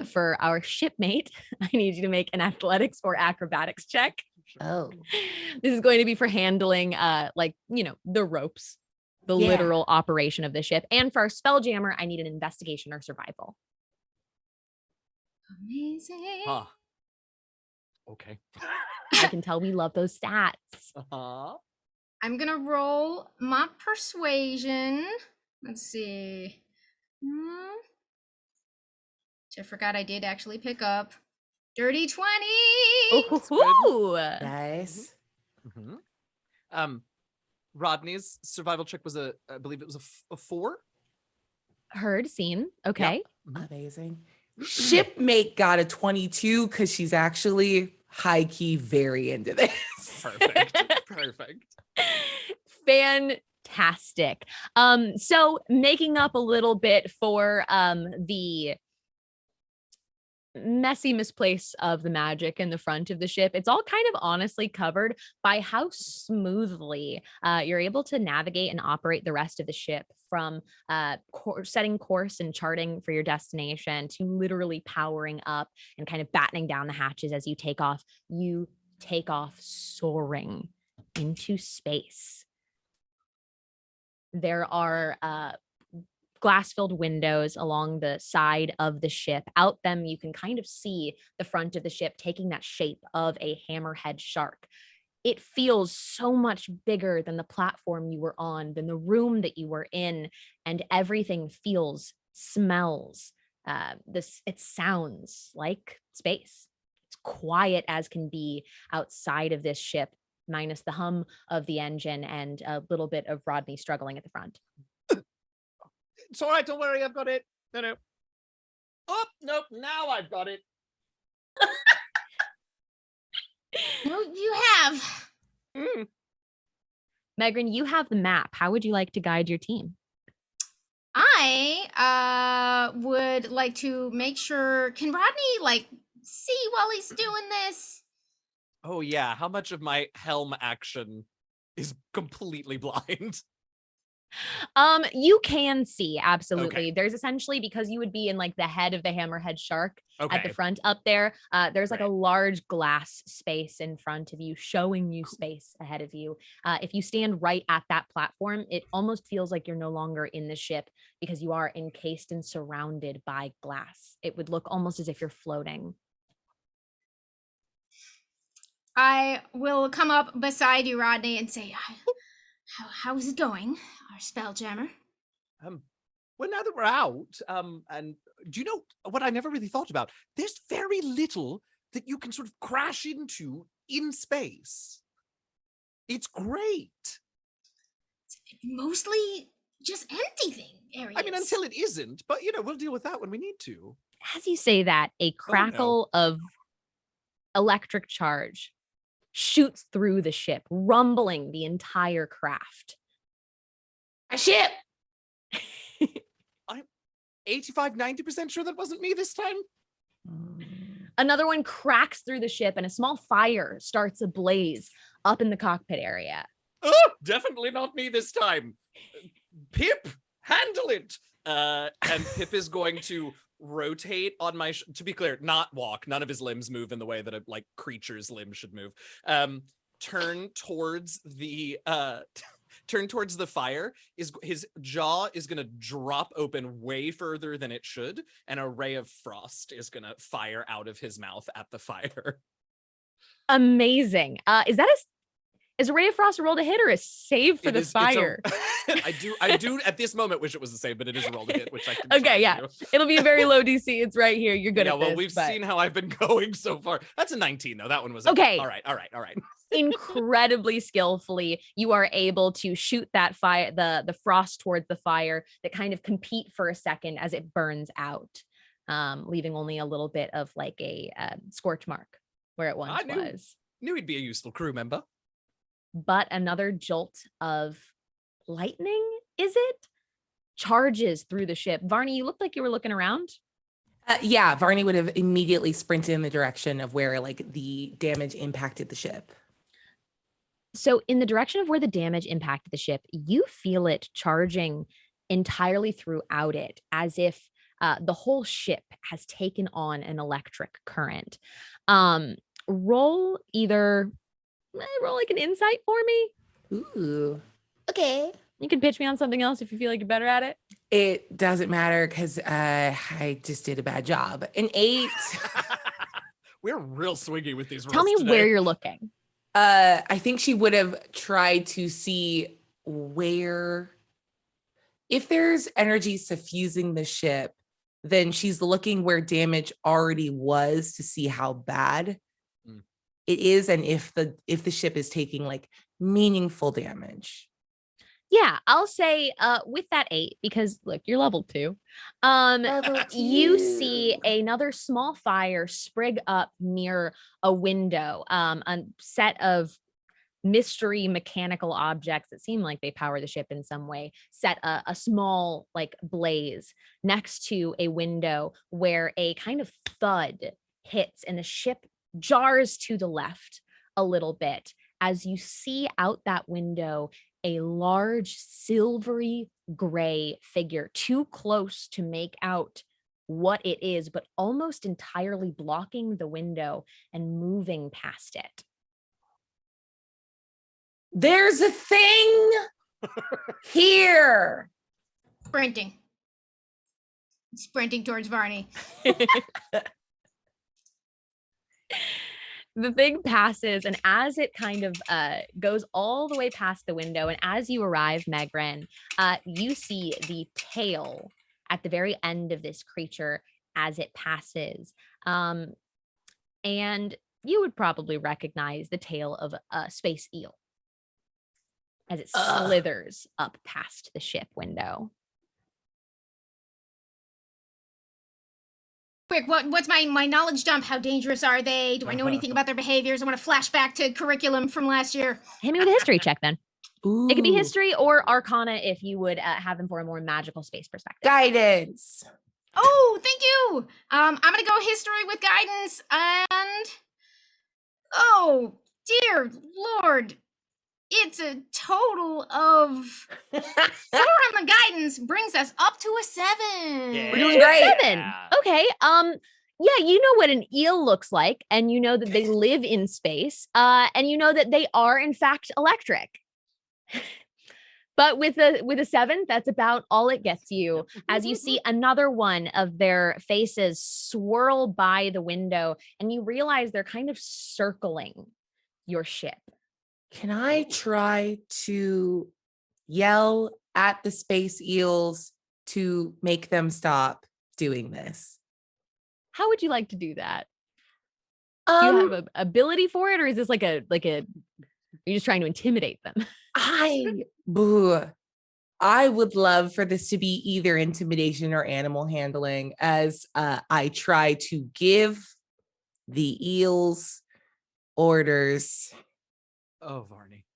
For our shipmate, I need you to make an athletics or acrobatics check. Oh. This is going to be for handling the ropes, the literal operation of the ship. And for our spelljammer, I need an investigation or survival. Amazing. Huh. Okay. I can tell we love those stats. I'm gonna roll my persuasion. Let's see. Which I forgot I did actually pick up. Dirty 20. Ooh. Nice. Rodney's survival check was I believe it was a 4. Heard, seen. Okay. Yep. Amazing. Shipmate got a 22 because she's actually high-key very into this. Perfect. Fantastic. So making up a little bit for the messy misplace of the magic in the front of the ship, it's all kind of honestly covered by how smoothly you're able to navigate and operate the rest of the ship, from setting course and charting for your destination to literally powering up and kind of battening down the hatches as you take off. You take off soaring into space. There are glass-filled windows along the side of the ship. Out them, you can kind of see the front of the ship taking that shape of a hammerhead shark. It feels so much bigger than the platform you were on, than the room that you were in, and everything feels, smells, it sounds like space. It's quiet as can be outside of this ship, minus the hum of the engine and a little bit of Rodney struggling at the front. It's all right. Don't worry. I've got it. No. Oh, nope. Now I've got it. No, you have. Megran, you have the map. How would you like to guide your team? I would like to make sure. Can Rodney see while he's doing this? Oh yeah. How much of my helm action is completely blind? You can see, absolutely. Okay. There's essentially, because you would be in like the head of the hammerhead shark at the Okay. front up there, there's like a Right. large glass space in front of you, showing you space ahead of you. If you stand right at that platform, it almost feels like you're no longer in the ship because you are encased and surrounded by glass. It would look almost as if you're floating. I will come up beside you, Rodney, and say, how's it going, our Spelljammer? Well, now that we're out, and do you know what I never really thought about? There's very little that you can sort of crash into in space. It's great. Mostly just empty areas. I mean, until it isn't, but we'll deal with that when we need to. As you say that, a crackle of electric charge shoots through the ship, rumbling the entire craft. A ship. I'm 85-90% sure that wasn't me this time. Another one cracks through the ship and a small fire starts ablaze up in the cockpit area. Oh, definitely not me this time. Pip, handle it. And Pip is going to rotate on my to be clear, not walk. None of his limbs move in the way that a creature's limbs should move. Turn towards the fire. His jaw is gonna drop open way further than it should, and a ray of frost is gonna fire out of his mouth at the fire. Amazing. Is a ray of frost a roll to hit or a save for the fire? I do at this moment wish it was the same, but it is a roll to hit, which I can okay, yeah. It'll be a very low DC. It's right here. You're good at this. Yeah, well, we've seen how I've been going so far. That's a 19, though. That one was okay. All right. Incredibly skillfully, you are able to shoot that fire, the frost towards the fire that kind of compete for a second as it burns out, leaving only a little bit of like a scorch mark where it once was. Knew he'd be a useful crew member. But another jolt of lightning, is it? Charges through the ship. Varney, you looked like you were looking around. Yeah, Varney would have immediately sprinted in the direction of where the damage impacted the ship. So in the direction of where the damage impacted the ship, you feel it charging entirely throughout it, as if the whole ship has taken on an electric current. Roll like an insight for me. Ooh. Okay. You can pitch me on something else if you feel like you're better at it. It doesn't matter because I just did a bad job. An 8. We're real swiggy with these rolls. Tell me today. where you're looking. I think she would have tried to see where, if there's energy suffusing the ship, then she's looking where damage already was to see how bad it is, and if the ship is taking like meaningful damage. Yeah, I'll say with that 8, because look, you're level 2. Level 2. You see another small fire sprig up near a window. A set of mystery mechanical objects that seem like they power the ship in some way set a small like blaze next to a window where a kind of thud hits and the ship jars to the left a little bit as you see out that window a large silvery gray figure, too close to make out what it is, but almost entirely blocking the window and moving past it. There's a thing here. Sprinting towards Varney. The thing passes, and as it kind of goes all the way past the window, and as you arrive, Megran, you see the tail at the very end of this creature as it passes. And you would probably recognize the tail of a space eel as it slithers up past the ship window. Quick, what's my knowledge dump? How dangerous are they? Do I know anything about their behaviors? I want to flash back to curriculum from last year. Hit me with a history check then. Ooh. It could be history or arcana if you would have them for a more magical space perspective. Guidance. Oh, thank you. I'm gonna go history with guidance, and oh dear Lord, It's a total of 4 on the guidance brings us up to a 7. We're doing great. 7. Okay. Yeah, you know what an eel looks like, and you know that they live in space, and you know that they are in fact electric. But with a 7, that's about all it gets you. As you see another one of their faces swirl by the window, and you realize they're kind of circling your ship. Can I try to yell at the space eels to make them stop doing this? How would you like to do that? Do you have an ability for it, or is this like a? Are you just trying to intimidate them? I would love for this to be either intimidation or animal handling, as I try to give the eels orders. Oh, Varney.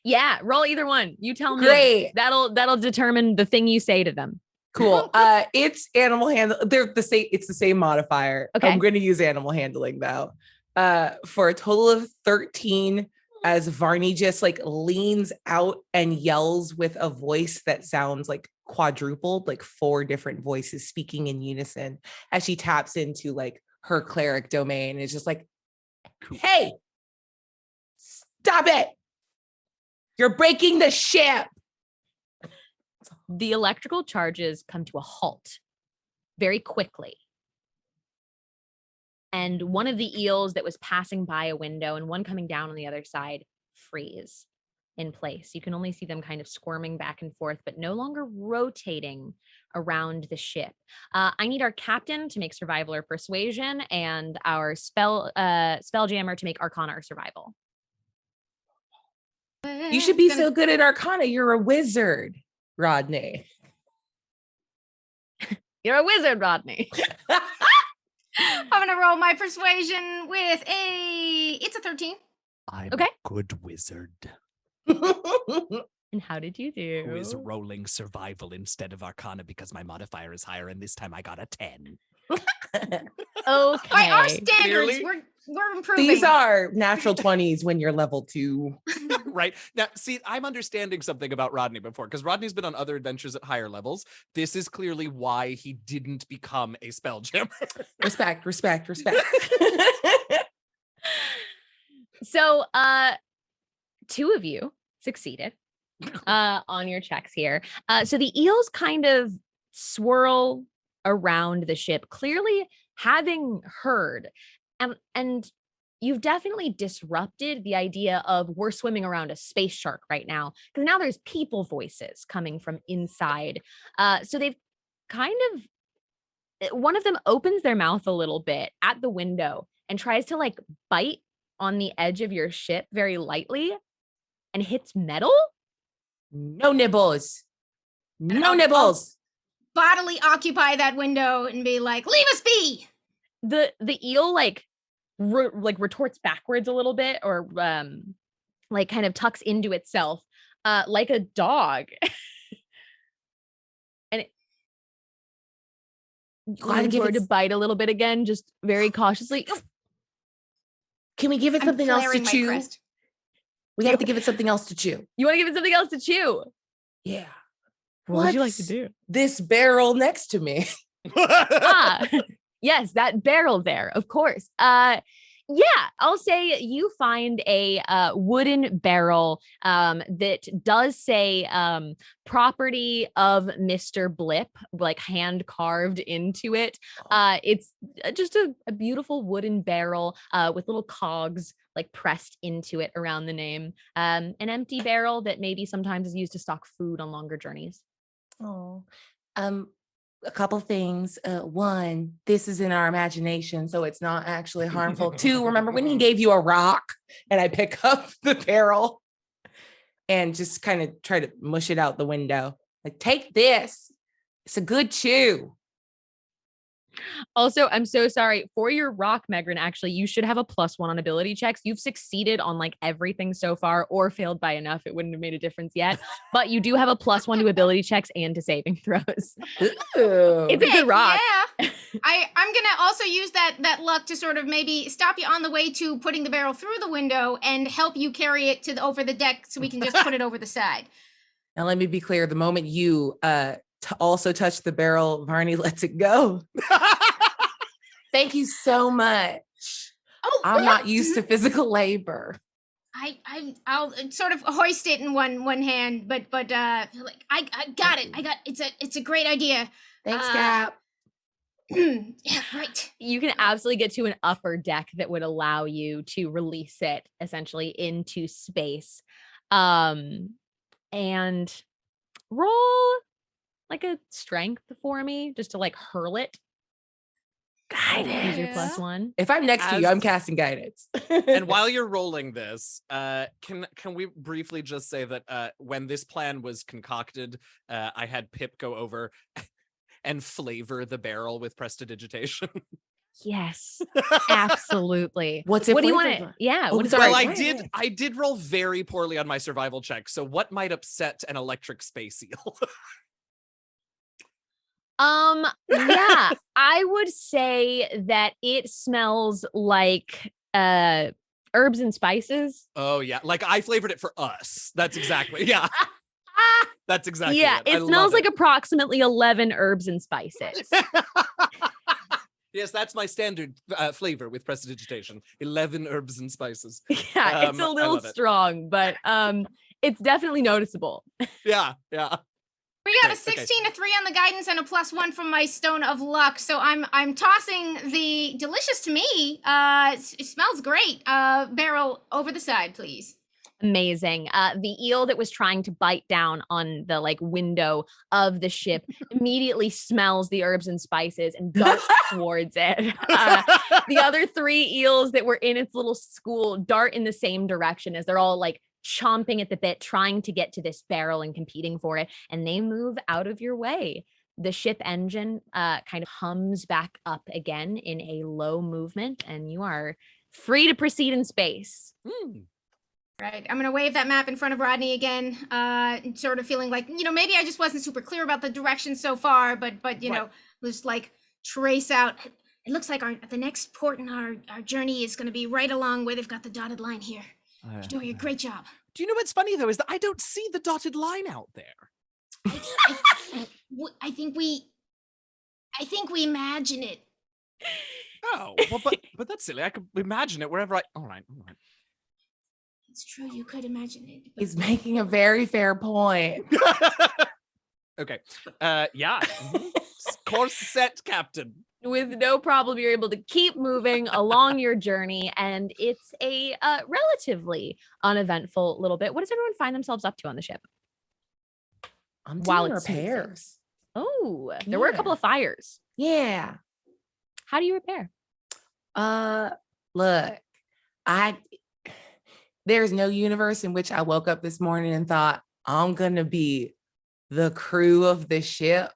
Yeah, roll either one. You tell me. Great. That'll determine the thing you say to them. Cool. It's animal handle. They're the same. It's the same modifier. Okay. I'm going to use animal handling though. For a total of 13, as Varney just like leans out and yells with a voice that sounds like quadrupled, like 4 different voices speaking in unison as she taps into like her cleric domain. It's just like, hey, stop it. You're breaking the ship. The electrical charges come to a halt very quickly. And one of the eels that was passing by a window and one coming down on the other side freeze in place. You can only see them kind of squirming back and forth, but no longer rotating around the ship. I need our captain to make survival or persuasion, and our spelljammer to make arcana or survival. You should be so good at arcana. You're a wizard, Rodney. You're a wizard, Rodney. I'm gonna roll my persuasion with it's a 13. I'm Okay. a good wizard And how did you do? who is rolling survival instead of arcana because my modifier is higher, and this time I got a 10. Okay. By our standards, Clearly. we're improving. These are natural 20s when you're level 2. Right now, see, I'm understanding something about Rodney before, because Rodney's been on other adventures at higher levels. This is clearly why he didn't become a spelljammer. Respect. So, 2 of you succeeded on your checks here. So the eels kind of swirl around the ship, clearly having heard, and you've definitely disrupted the idea of we're swimming around a space shark right now, because now there's people voices coming from inside. So they've kind of, one of them opens their mouth a little bit at the window and tries to like bite on the edge of your ship very lightly and hits metal. No nibbles. No I'll- nibbles. Bodily occupy that window and be like, leave us be. The eel like retorts backwards a little bit, or like kind of tucks into itself like a dog. And it leans forward to bite a little bit again, just very cautiously. Can we give it I'm something else to flaring my chew? crest. We have to give it something else to chew. You want to give it something else to chew? Yeah. What would you like to What's do? This barrel next to me. Yes, that barrel there, of course. Yeah, I'll say you find a wooden barrel that does say property of Mr. Blip, like hand carved into it. It's just a beautiful wooden barrel with little cogs like pressed into it around the name. An empty barrel that maybe sometimes is used to stock food on longer journeys. Oh, a couple things. One, this is in our imagination, so it's not actually harmful. 2, remember when he gave you a rock and I pick up the barrel and just kind of try to mush it out the window? Like, take this. It's a good chew. Also, I'm so sorry for your rock, Megrin. Actually, you should have a +1 on ability checks. You've succeeded on like everything so far, or failed by enough. It wouldn't have made a difference yet. But you do have a +1 to ability checks and to saving throws. Ooh. It's a good rock. Yeah. I'm gonna also use that luck to sort of maybe stop you on the way to putting the barrel through the window and help you carry it to over the deck so we can just put it over the side. Now let me be clear. The moment you also touch the barrel, Varney lets it go. Thank you so much. Oh, I'm yeah. not used to physical labor. I'll sort of hoist it in one hand, but like I got it. It's a great idea. Thanks, Cap. Yeah, right. You can absolutely get to an upper deck that would allow you to release it essentially into space. And roll like a strength for me just to like hurl it. Guidance. Use your +1. If I'm next to you, I'm casting guidance. And while you're rolling this, can we briefly just say that when this plan was concocted, I had Pip go over and flavor the barrel with prestidigitation. Yes, absolutely. What's it? What do you flavored want? for? Yeah. Oh, What sorry. Well, I did roll very poorly on my survival check. So what might upset an electric space eel? Yeah, I would say that it smells like herbs and spices. Oh yeah, like I flavored it for us. That's exactly That's exactly Yeah, it. it smells like approximately 11 herbs and spices. Yes, that's my standard flavor with prestidigitation. 11 herbs and spices. Yeah, it's a I little love it. strong, but it's definitely noticeable. Yeah. We got a Okay. 16, a 3 on the guidance, and a +1 from my stone of luck. So I'm tossing the delicious to me. It smells great. Barrel over the side, please. Amazing. The eel that was trying to bite down on the like window of the ship immediately smells the herbs and spices and darts towards it. The other 3 eels that were in its little school dart in the same direction as they're all like chomping at the bit, trying to get to this barrel and competing for it. And they move out of your way. The ship engine kind of hums back up again in a low movement, and you are free to proceed in space. Right. I'm going to wave that map in front of Rodney again, sort of feeling like, maybe I just wasn't super clear about the direction so far, but just like trace out. It looks like the next port in our journey is going to be right along where they've got the dotted line here. You're doing a great job. Do you know what's funny though is that I don't see the dotted line out there. I think we imagine it. Oh, well, but that's silly. I could imagine it wherever all right. It's true, you could imagine it. He's making a very fair point. Okay. Yeah. Course set, Captain. With no problem, you're able to keep moving along your journey, and it's a relatively uneventful little bit. What does everyone find themselves up to on the ship? I'm While doing it's smoothing. repairs. Oh, there were a couple of fires. Yeah. How do you repair? Look, there's no universe in which I woke up this morning and thought I'm gonna be the crew of the ship.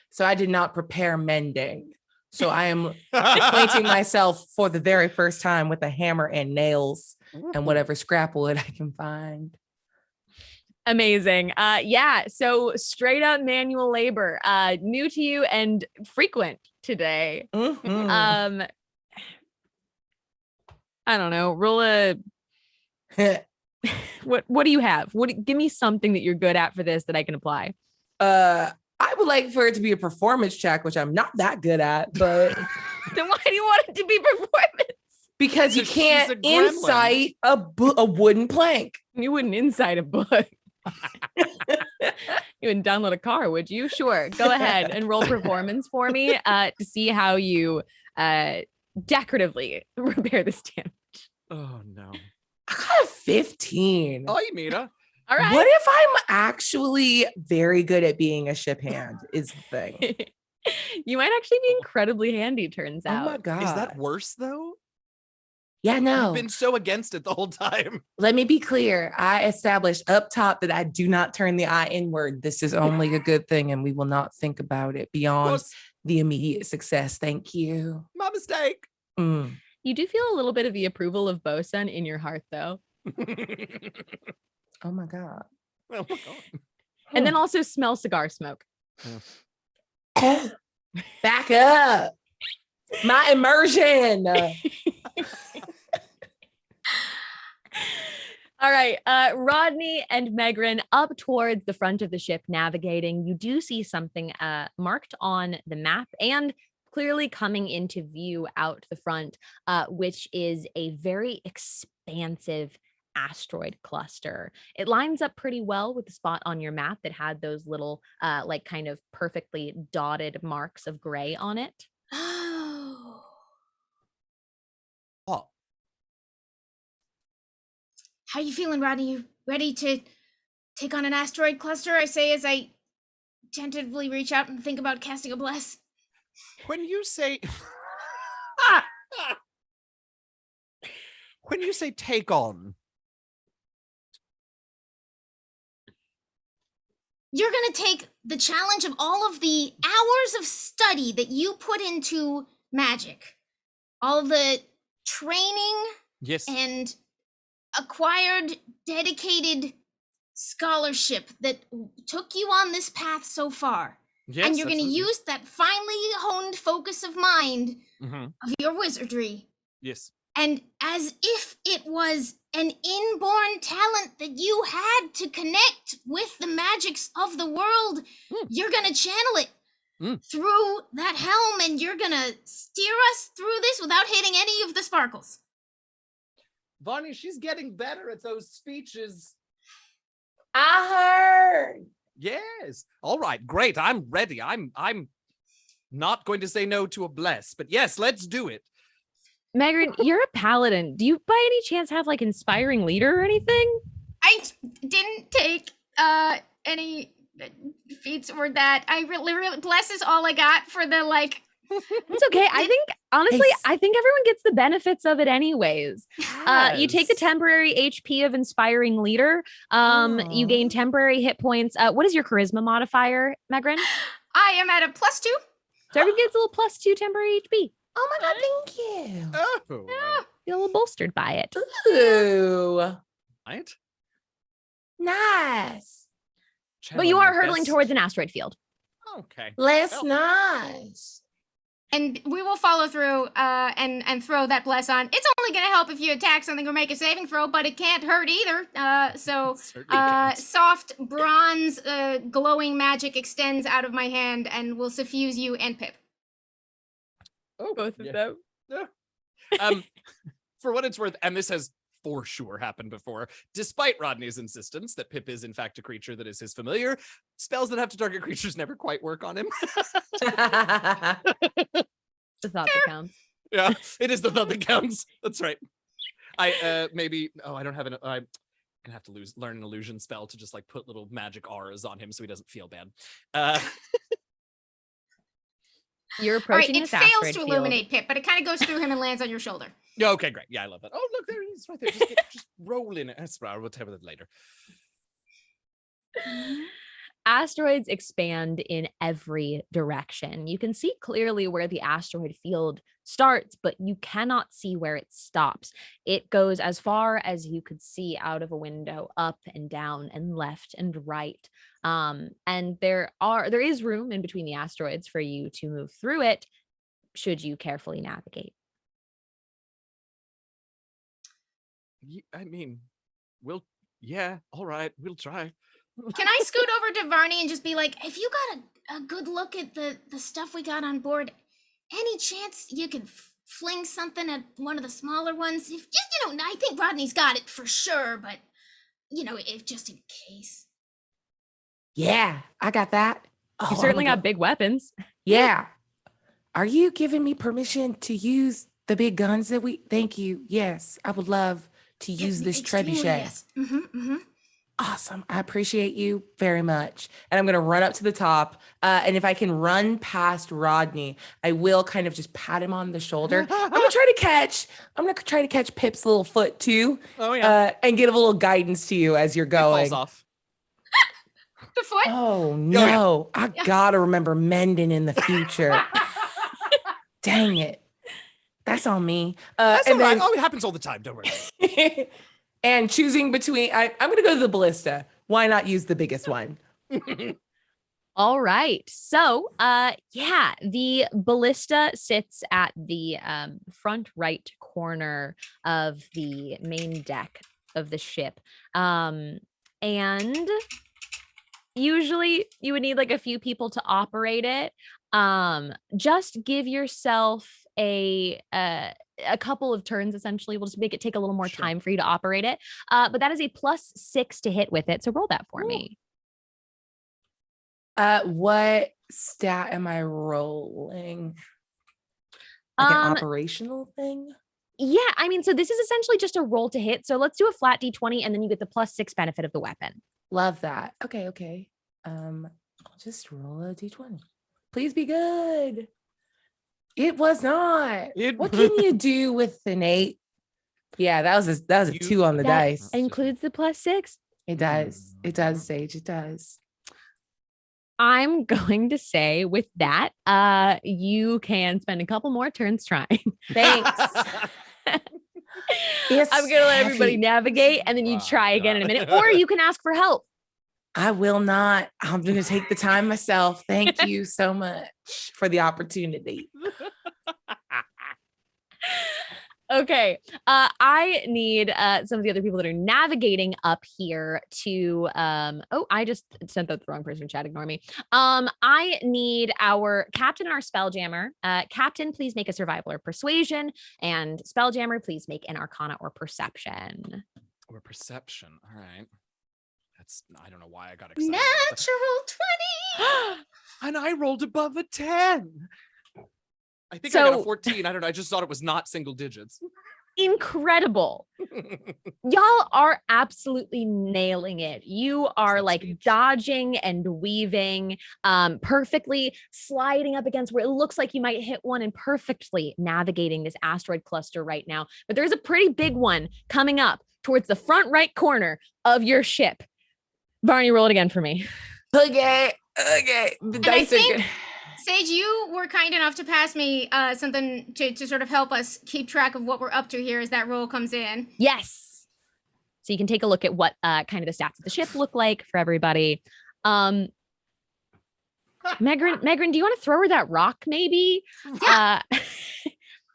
So I did not prepare mending. So I am acquainting myself for the very first time with a hammer and nails and whatever scrap wood I can find. Amazing. Yeah, so straight up manual labor, new to you and frequent today. Mm-hmm. I don't know, roll a what do you have? Give me something that you're good at for this that I can apply. I would like for it to be a performance check, which I'm not that good at, but Then why do you want it to be performance? because you She's can't a gremlin. incite a wooden plank. You wouldn't inside a book. You wouldn't download a car, would you? Sure. Go ahead and roll performance for me to see how you decoratively repair this damage. Oh no. I got a 15. Oh, Mira. All right. What if I'm actually very good at being a ship hand is the thing. You might actually be incredibly handy, turns Oh out. my God. Is that worse though? Yeah, no. You've been so against it the whole time. Let me be clear. I established up top that I do not turn the I inward. This is only a good thing, and we will not think about it beyond the immediate success. Thank you. My mistake. Mm. You do feel a little bit of the approval of Bosun in your heart, though. Oh my God. Oh my God. And then also smell cigar smoke. Back up. My immersion. All right, Rodney and Megran up towards the front of the ship navigating. You do see something marked on the map and clearly coming into view out the front, which is a very expansive asteroid cluster. It lines up pretty well with the spot on your map that had those little like kind of perfectly dotted marks of gray on it. Oh. Oh. How you feeling, Rodney? You ready to take on an asteroid cluster? I say as I tentatively reach out and think about casting a bless. When you say take on, You're gonna take the challenge of all of the hours of study that you put into magic, all the training yes, and acquired dedicated scholarship that took you on this path so far. yes, And you're going to absolutely. use that finely honed focus of mind Mhm. of your wizardry. Yes. And as if it was an inborn talent that you had to connect with the magics of the world, you're going to channel it through that helm, and you're going to steer us through this without hitting any of the sparkles. Vonnie, she's getting better at those speeches. I heard. Yes. All right, great. I'm ready. I'm not going to say no to a bless, but yes, let's do it. Megran, you're a paladin. Do you by any chance have like inspiring leader or anything? I didn't take any feats or that. I really bless is all I got for the like. It's okay. I think honestly, I think everyone gets the benefits of it anyways. You take the temporary HP of inspiring leader. You gain temporary hit points. What is your charisma modifier, Megran? I am at a +2. So everyone gets a little +2 temporary HP. Oh my God, thank you. Oh, Feel a little bolstered by it. Ooh, right. nice. But you are hurtling towards an asteroid field. Okay. Less nice. And we will follow through and throw that bless on. It's only going to help if you attack something or make a saving throw, but it can't hurt either. Soft bronze glowing magic extends out of my hand and will suffuse you and Pip. Oh, Both of them. Yeah. For what it's worth, and this has for sure happened before, despite Rodney's insistence that Pip is in fact a creature that is his familiar, spells that have to target creatures never quite work on him. The thought that counts. Yeah, it is the thought that counts. That's right. I don't have an I'm gonna have to learn an illusion spell to just like put little magic auras on him so he doesn't feel bad. You're approaching All right, this it fails asteroid to field. illuminate Pip, but it kind of goes through him and lands on your shoulder. Yeah, okay, great. Yeah, I love that. Oh, look, there he is right there. Just roll in it. That's right. We'll tell you that later. Asteroids expand in every direction. You can see clearly where the asteroid field starts, but you cannot see where it stops. It goes as far as you could see out of a window, up and down and left and right. And there is room in between the asteroids for you to move through it, should you carefully navigate. I mean, all right, we'll try. Can I scoot over to Varney and just be like, if you got a good look at the stuff we got on board, any chance you can fling something at one of the smaller ones? If just, I think Rodney's got it for sure, but, if just in case. Yeah, I got that. You certainly got big weapons. Yeah. Are you giving me permission to use the big guns that thank you. Yes, I would love to use this trebuchet. Yes. Awesome. I appreciate you very much. And I'm going to run up to the top. And if I can run past Rodney, I will kind of just pat him on the shoulder. I'm going to try to catch Pip's little foot too. Oh yeah. And give a little guidance to you as you're It going. falls off. The foot? Oh no. I got to remember mending in the future. Dang it. That's on me. That's and all right. then, Oh, it happens all the time. Don't worry. and choosing between, I'm going to go to the ballista. Why not use the biggest one? All right. So, the ballista sits at the front right corner of the main deck of the ship. And usually you would need like a few people to operate it. Just give yourself a couple of turns, essentially. We'll just make it take a little more time for you to operate it. But that is a +6 to hit with it. So roll that for me. What stat am I rolling? Like an operational thing? Yeah, I mean, so this is essentially just a roll to hit. So let's do a flat D20 and then you get the +6 benefit of the weapon. Love that. Okay. I'll just roll a D20. Please be good. It was not. What can you do with an 8? Yeah, that was a 2 on the dice. Includes the +6. It does. It does, Sage. It does. I'm going to say with that, you can spend a couple more turns trying. Thanks. I'm going to let everybody navigate and then you try again in a minute, or you can ask for help. I will not. I'm going to take the time myself. Thank you so much for the opportunity. Okay. I need some of the other people that are navigating up here to I just sent that to the wrong person in chat. Ignore me. I need our captain and our spelljammer. Captain, please make a survival or persuasion, and spelljammer, please make an arcana or perception. Or perception. All right. I don't know why I got excited. Natural 20. And I rolled above a 10. I think I got a 14. I don't know. I just thought it was not single digits. Incredible. Y'all are absolutely nailing it. You are like dodging and weaving perfectly, sliding up against where it looks like you might hit one, and perfectly navigating this asteroid cluster right now. But there's a pretty big one coming up towards the front right corner of your ship. Varney, roll it again for me. Okay. The dice are good. Sage, you were kind enough to pass me something to sort of help us keep track of what we're up to here as that roll comes in. Yes. So you can take a look at what kind of the stats of the ship look like for everybody. Megran, do you want to throw her that rock maybe? Yeah.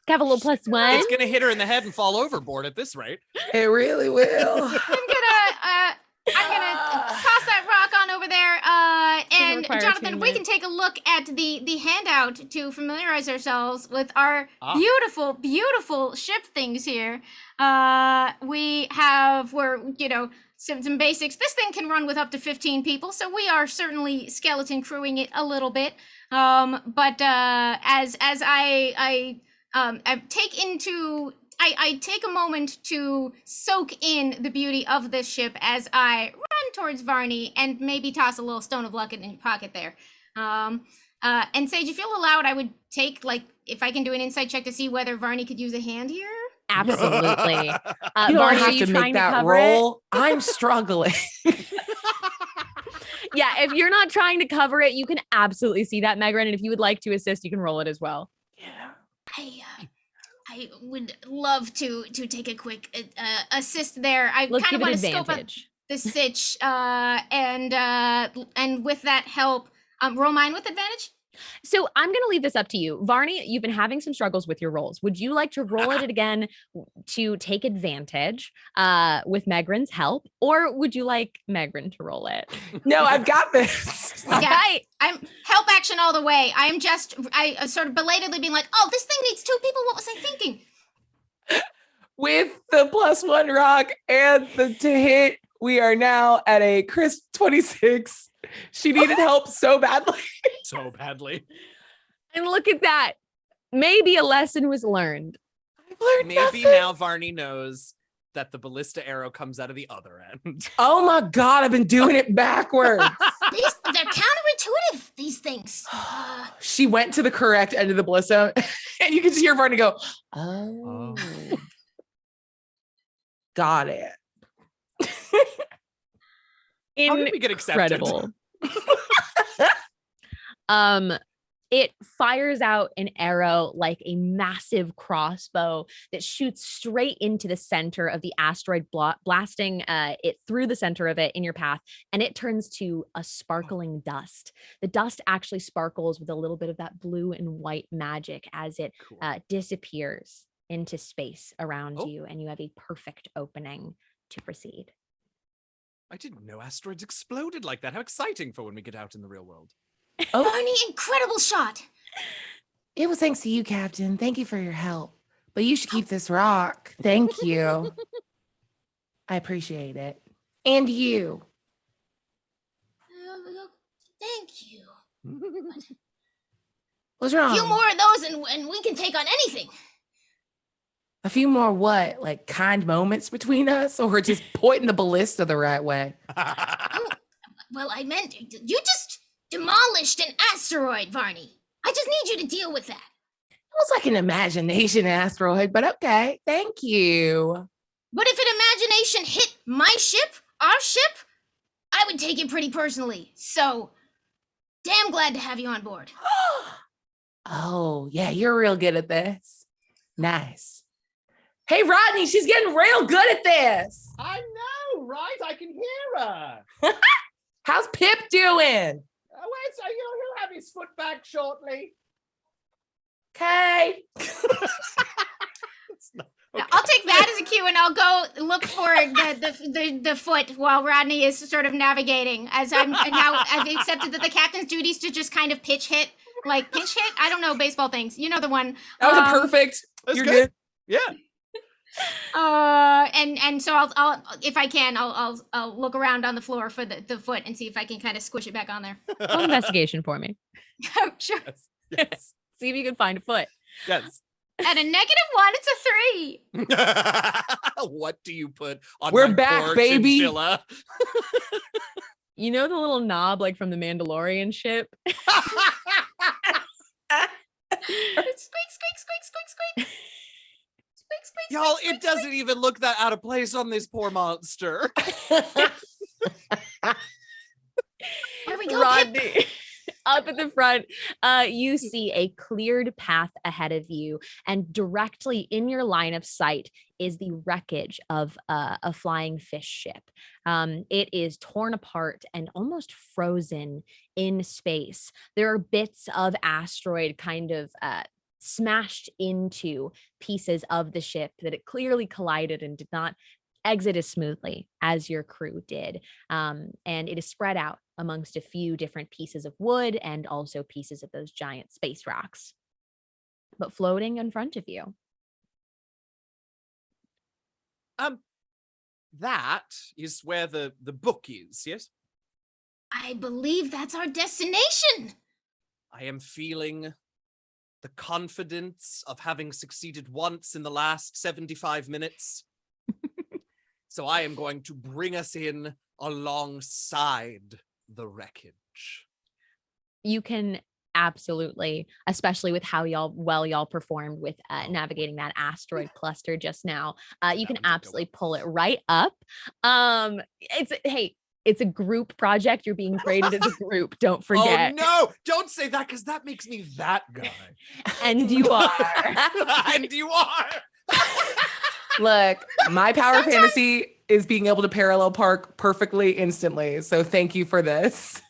Have a little +1. It's going to hit her in the head and fall overboard at this rate. It really will. I'm gonna toss that rock on over there. And Jonathan, we can take a look at the handout to familiarize ourselves with our beautiful, beautiful ship things here. We're some basics. This thing can run with up to 15 people, so we are certainly skeleton crewing it a little bit. But as I take a moment to soak in the beauty of this ship as I run towards Varney and maybe toss a little stone of luck in your pocket there. And Sage, if you'll allow it, I would take, if I can do an insight check to see whether Varney could use a hand here. Absolutely. You don't Varney, have to make that roll. I'm struggling. Yeah, if you're not trying to cover it, you can absolutely see that, Megran. And if you would like to assist, you can roll it as well. Yeah. I would love to take a quick assist there. I Let's kind of give it want to scope out advantage. the sitch, and with that help, roll mine with advantage. So I'm going to leave this up to you. Varney, you've been having some struggles with your rolls. Would you like to roll it again to take advantage with Megran's help, or would you like Megran to roll it? No, I've got this. All right. I'm help action all the way. I sort of belatedly being like, oh, this thing needs 2 people. What was I thinking? With the +1 rock and the to hit, we are now at a crisp 26. She needed help so badly. So badly. And look at that. Maybe a lesson was learned. I've learned Maybe nothing. now Varney knows that the ballista arrow comes out of the other end. Oh my God, I've been doing it backwards. They're counterintuitive, these things. She went to the correct end of the ballista, and you can just hear Varney go, oh. Got it. How did we get accepted? Incredible. It fires out an arrow like a massive crossbow that shoots straight into the center of the asteroid, blasting it through the center of it in your path, and it turns to a sparkling dust. The dust actually sparkles with a little bit of that blue and white magic as it disappears into space around you, and you have a perfect opening to proceed. I didn't know asteroids exploded like that. How exciting for when we get out in the real world. Oh, Barney, incredible shot. it was thanks to you, Captain. Thank you for your help. But you should keep this rock. Thank you. I appreciate it. And you. Thank you. What's wrong? A few more of those and we can take on anything. A few more what? Like kind moments between us? Or just pointing the ballista the right way? Oh, well, I meant you just demolished an asteroid, Varney. I just need you to deal with that. It was like an imagination asteroid, but okay. Thank you. But if an imagination hit my ship, our ship, I would take it pretty personally. So, damn glad to have you on board. Oh, yeah, you're real good at this. Nice. Hey, Rodney, she's getting real good at this. I know, right? I can hear her. How's Pip doing? Wait, so he'll have his foot back shortly. Okay. Okay. I'll take that as a cue, and I'll go look for the foot while Rodney is sort of navigating. As I've accepted that the captain's duty is to just kind of pinch hit. I don't know baseball things. You know the one. That was a perfect. That's You're good. good. Yeah. And so I'll if I can, I'll look around on the floor for the foot and see if I can kind of squish it back on there. Roll investigation for me. Oh, sure. Yes. See if you can find a foot. Yes. At a -1, it's a 3. What do you put on We're my back, poor baby. chinchilla? You know the little knob like from the Mandalorian ship? Squeak, squeak, squeak, squeak, squeak. Squeak, squeak, Y'all, squeak, it doesn't even look that out of place on this poor monster. There we go, Pip. Rodney. Up at the front, you see a cleared path ahead of you, and directly in your line of sight is the wreckage of a flying fish ship. It is torn apart and almost frozen in space. There are bits of asteroid kind of smashed into pieces of the ship that it clearly collided and did not exit as smoothly as your crew did. And it is spread out amongst a few different pieces of wood and also pieces of those giant space rocks. But floating in front of you. That is where the book is, yes? I believe that's our destination. I am feeling the confidence of having succeeded once in the last 75 minutes. So I am going to bring us in alongside the wreckage. You can absolutely, especially with how y'all performed with navigating that asteroid cluster just now, you can absolutely pull it right up. It's a group project. You're being graded as a group. Don't forget. Oh no, don't say that, because that makes me that guy. And you are. And you are. Look, my power fantasy is being able to parallel park perfectly instantly. So thank you for this.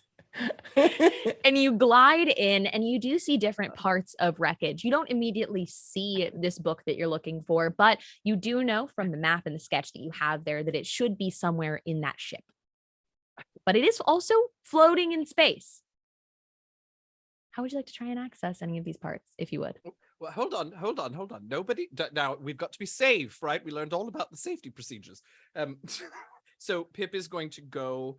And you glide in and you do see different parts of wreckage. You don't immediately see this book that you're looking for, but you do know from the map and the sketch that you have there that it should be somewhere in that ship. But it is also floating in space. How would you like to try and access any of these parts, if you would? Well, hold on. Nobody. Now we've got to be safe, right? We learned all about the safety procedures. So Pip is going to go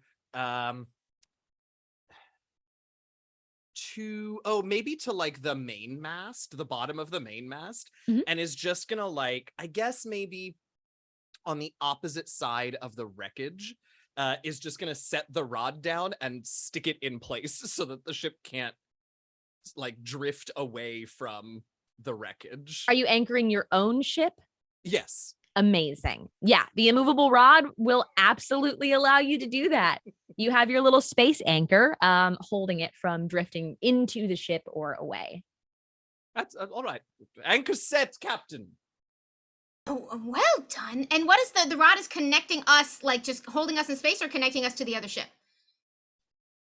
maybe to like the main mast, the bottom of the main mast, Mhm. and is just gonna like, I guess maybe on the opposite side of the wreckage is just going to set the rod down and stick it in place so that the ship can't like drift away from the wreckage. Are you anchoring your own ship? Yes. Amazing. Yeah, the immovable rod will absolutely allow you to do that. You have your little space anchor holding it from drifting into the ship or away. That's all right. Anchor set, Captain. Oh, well done. And what is the rod is connecting us, like just holding us in space or connecting us to the other ship?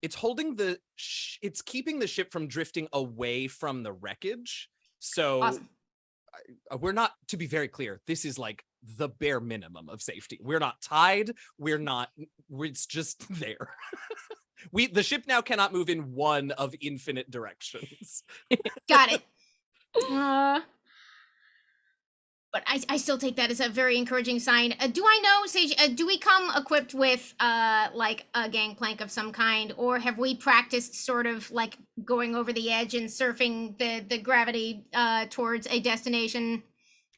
It's holding it's keeping the ship from drifting away from the wreckage. So Awesome. We're not, to be very clear, this is like the bare minimum of safety. We're not tied. It's just there. The ship now cannot move in one of infinite directions. Got it. But I still take that as a very encouraging sign. Do I know, Saige, do we come equipped with like a gangplank of some kind, or have we practiced sort of like going over the edge and surfing the gravity towards a destination?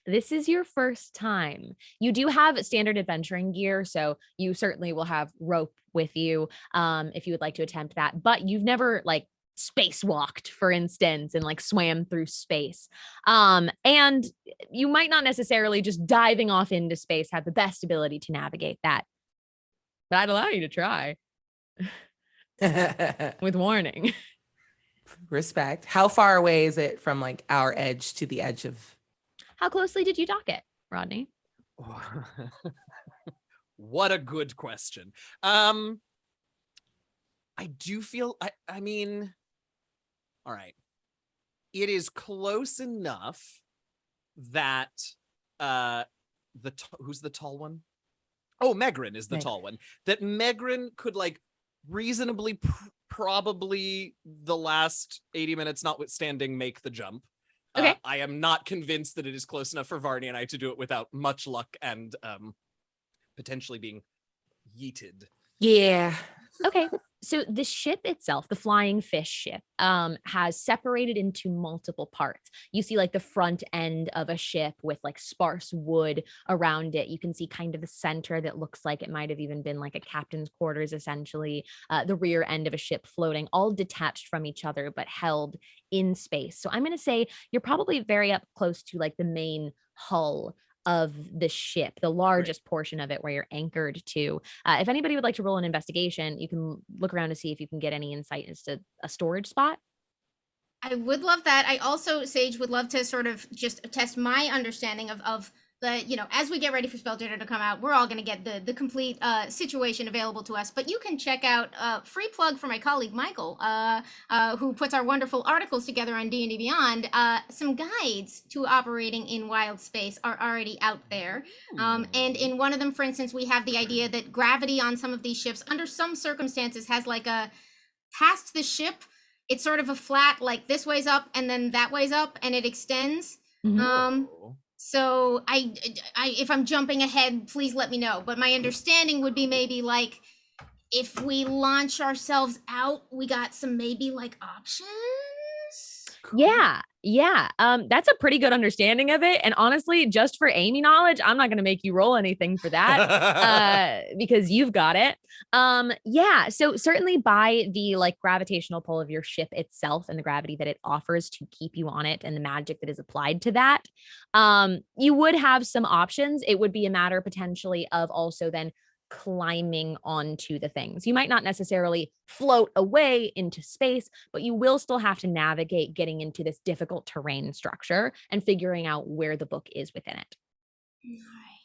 This is your first time. You do have standard adventuring gear, so you certainly will have rope with you if you would like to attempt that, but you've never like spacewalked, for instance, and like swam through space. And you might not necessarily just diving off into space have the best ability to navigate that. But I'd allow you to try with warning. Respect. How far away is it from like our edge to the edge of? How closely did you dock it, Rodney? What a good question. I do feel, I mean, all right. It is close enough that who's the tall one? Oh, Megrin is the tall one. That Megrin could like reasonably, probably the last 80 minutes notwithstanding, make the jump. Okay. I am not convinced that it is close enough for Varney and I to do it without much luck and potentially being yeeted. Yeah. Okay. So the ship itself, the flying fish ship, has separated into multiple parts. You see like the front end of a ship with like sparse wood around it. You can see kind of the center that looks like it might have even been like a captain's quarters, essentially. The rear end of a ship floating, all detached from each other, but held in space. So I'm going to say you're probably very up close to like the main hull of the ship, the largest portion of it where you're anchored to. If anybody would like to roll an investigation, you can look around to see if you can get any insight as to a storage spot. I would love that. I also, Saige, would love to sort of just test my understanding of the, you know, as we get ready for Spelljammer to come out, we're all going to get the complete situation available to us. But you can check out, free plug for my colleague Michael, who puts our wonderful articles together on D&D Beyond. Some guides to operating in wild space are already out there. And in one of them, for instance, we have the idea that gravity on some of these ships, under some circumstances, has like a past the ship. It's sort of a flat, like this way's up and then that way's up, and it extends. So I, if I'm jumping ahead, please let me know. But my understanding would be maybe like if we launch ourselves out, we got some maybe like options. Yeah. That's a pretty good understanding of it. And honestly, just for Amy knowledge, I'm not going to make you roll anything for that because you've got it. Yeah. So certainly by the like gravitational pull of your ship itself and the gravity that it offers to keep you on it and the magic that is applied to that, you would have some options. It would be a matter potentially of also then climbing onto the things. You might not necessarily float away into space, but you will still have to navigate getting into this difficult terrain structure and figuring out where the book is within it. All right.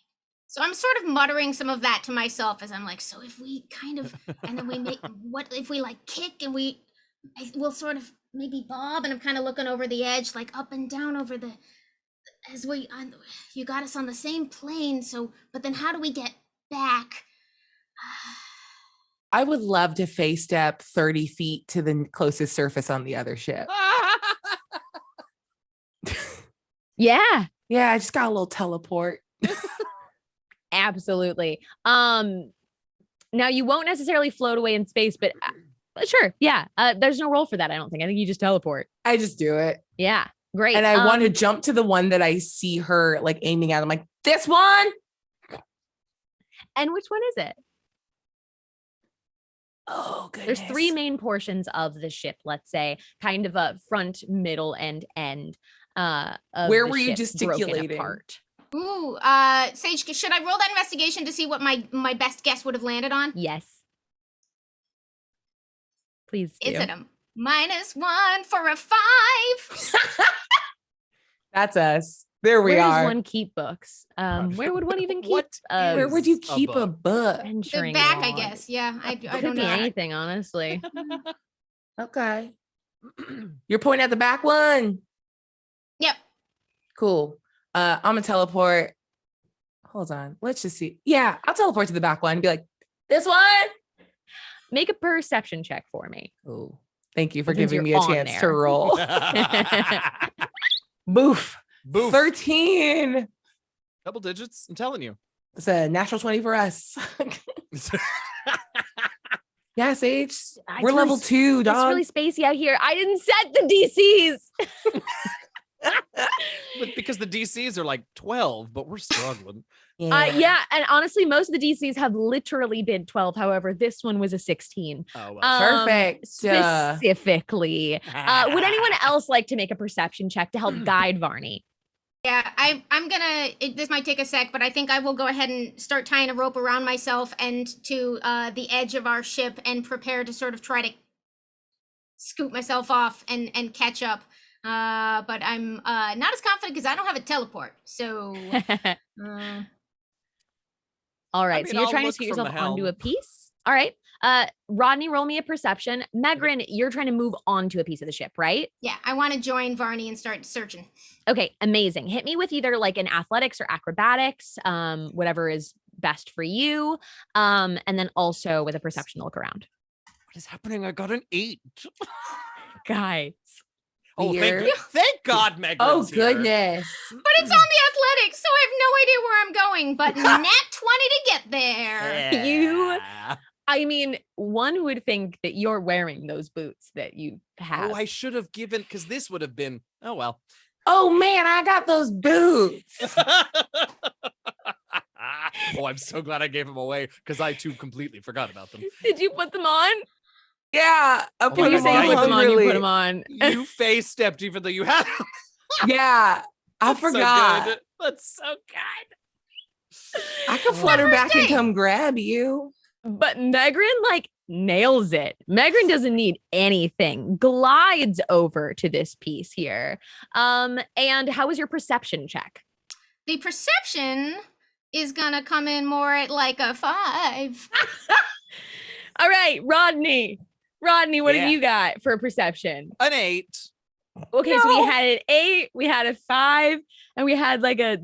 So I'm sort of muttering some of that to myself as I'm like, so if we kind of, and then we make, what if we like kick and we'll sort of maybe bob, and I'm kind of looking over the edge, like up and down over the, you got us on the same plane. So, but then how do we get back? I would love to face step 30 feet to the closest surface on the other ship. Yeah. Yeah, I just got a little teleport. Absolutely. Now you won't necessarily float away in space, but sure. Yeah. There's no role for that. I don't think. I think you just teleport. I just do it. Yeah. Great. And I want to jump to the one that I see her like aiming at. I'm like, this one. And which one is it? Oh, goodness. There's three main portions of the ship, let's say, kind of a front, middle, and end. Of Where the were you ship broken gesticulating? apart. Ooh, Sage, should I roll that investigation to see what my best guess would have landed on? Yes. Please do. It's at a -1 for a 5. That's us. There we Where are. does one keep books? Where would one even keep? What Where would you is a keep a book? book? The Venturing back, I log? guess. Yeah, I Could don't be know. anything, honestly. Okay. You're pointing at the back one. Yep. Cool. I'm gonna teleport. Hold on. Let's just see. Yeah, I'll teleport to the back one and be like, this one. Make a perception check for me. Oh, thank you for Since giving me you're a on chance to there. roll. Boof. Boof. 13. Double digits. I'm telling you. It's a natural 20 for us. Yeah, Sage. It's We're really level 2, It's dog. really spacey out here. I didn't set the DCs. But because the DCs are like 12, but we're struggling. Yeah, and honestly, most of the DCs have literally been 12. However, this one was a 16. Oh, well. Perfect. Specifically. Would anyone else like to make a perception check to help guide Varney? Yeah, I'm gonna. This might take a sec, but I think I will go ahead and start tying a rope around myself and to the edge of our ship and prepare to sort of try to scoot myself off and catch up. But I'm not as confident because I don't have a teleport. So. All right, mean, so you're I'll trying to look scoot from yourself the onto a helm. piece. All right. Rodney, roll me a perception. Megrin, you're trying to move onto a piece of the ship, right? Yeah, I want to join Varney and start searching. Okay, amazing. Hit me with either like an athletics or acrobatics, whatever is best for you. And then also with a perception to look around. What is happening? I got an 8. Guys. Oh, Weird. thank God, Meg. Oh, goodness. But it's on the athletics, so I have no idea where I'm going. But nat 20 to get there. You- I mean, one would think that you're wearing those boots that you have. Oh, I should have given, because this would have been, oh, well. Oh, man, I got those boots. Oh, I'm so glad I gave them away because I too completely forgot about them. Did you put them on? Yeah. I Oh put my When you them God, say on you put them on, you hungrily. put them on. You face stepped even though you had them. Yeah, I That's so forgot. good. That's so good. I can flutter back and come grab you. But Megrin like nails it. Megrin doesn't need anything. Glides over to this piece here. And how was your perception check? The perception is gonna come in more at like a 5. All right, Rodney. Rodney, what Yeah. have you got for perception? An 8. Okay, so we had an 8, we had a 5, and we had like a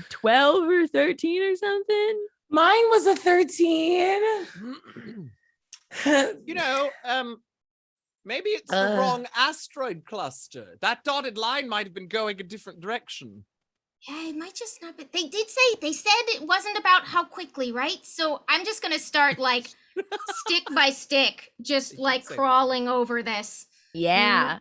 12 or 13 or something. Mine was a 13. You know, maybe it's the wrong asteroid cluster. That dotted line might have been going a different direction. Yeah, it might just not be. They said it wasn't about how quickly, right? So I'm just gonna start like stick by stick, just They did like say that. crawling over this. Yeah.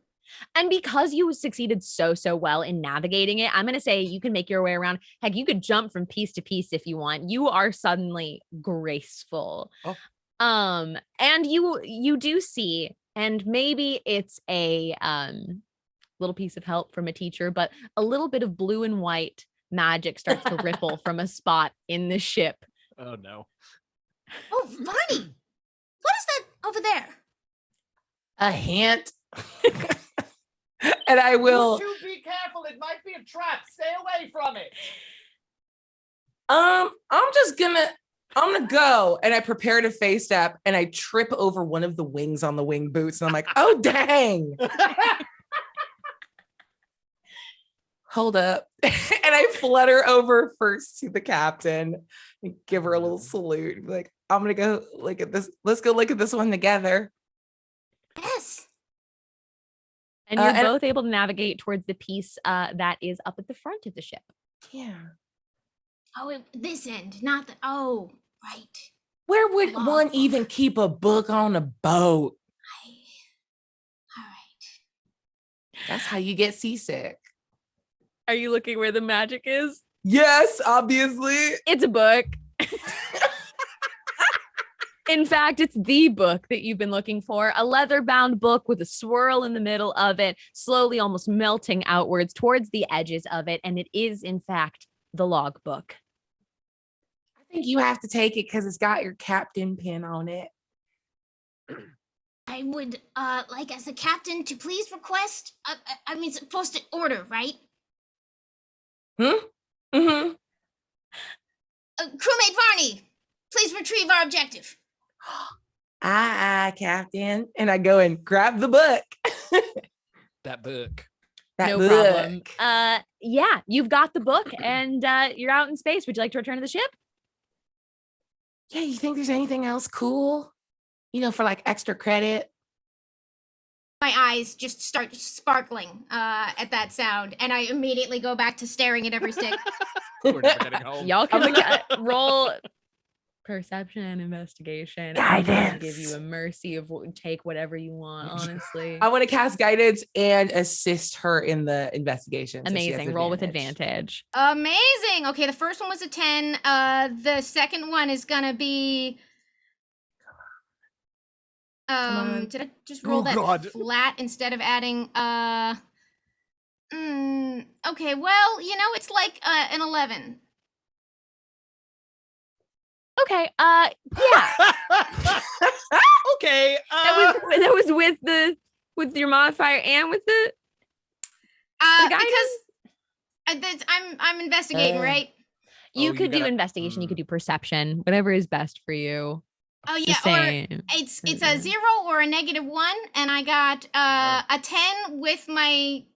And because you succeeded so well in navigating it, I'm going to say you can make your way around. Heck, you could jump from piece to piece if you want. You are suddenly graceful. Oh. And you do see, and maybe it's a little piece of help from a teacher, but a little bit of blue and white magic starts to ripple from a spot in the ship. Oh no. Oh, Varney, what is that over there? A hint. And I will. You two be careful. It might be a trap. Stay away from it. I'm gonna go, and I prepare to face step, and I trip over one of the wings on the wing boots, and I'm like, oh dang. Hold up. And I flutter over first to the captain and give her a little salute and be like, I'm gonna go look at this. Let's go look at this one together. Yes. And you're And- both able to navigate towards the piece that is up at the front of the ship. Yeah. Oh, this end, not the. Oh, right. Where would Long one book. even keep a book on a boat? All right. That's how you get seasick. Are you looking where the magic is? Yes, obviously. It's a book. In fact, it's the book that you've been looking for, a leather-bound book with a swirl in the middle of it, slowly almost melting outwards towards the edges of it. And it is, in fact, the logbook. I think you have to take it because it's got your captain pin on it. I would like as a captain to please request. I mean, supposed to order, right? Mm-hmm. Crewmate Varney, please retrieve our objective. Aye, Captain. And I go and grab the book. That book. No problem. Yeah, you've got the book and you're out in space. Would you like to return to the ship? Yeah, you think there's anything else cool? For like extra credit? My eyes just start sparkling at that sound, and I immediately go back to staring at every stick. We're never getting home. Y'all can roll perception and investigation. I'm gonna give you a mercy of take whatever you want, honestly. I want to cast guidance and assist her in the investigation. Amazing. Roll with advantage. Amazing. Okay, the first one was a 10. The second one is gonna be did I just roll that flat instead of adding okay, well, it's like an 11. Okay. Yeah. Okay. That was with your modifier and with the because I'm investigating, right? You could do investigation, you could do perception, whatever is best for you. Oh yeah, or it's a 0 or a -1, and I got a 10 with a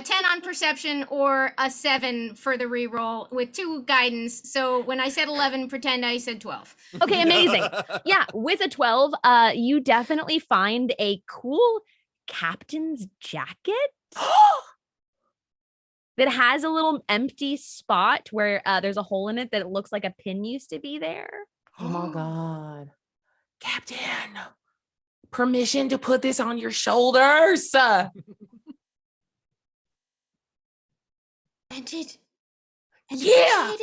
10 on perception or a 7 for the reroll with 2 guidance. So when I said 11, pretend I said 12. Okay, amazing. Yeah, with a 12, you definitely find a cool captain's jacket that has a little empty spot where there's a hole in it that it looks like a pin used to be there. Oh my God. Captain, permission to put this on your shoulders. Granted. Yeah.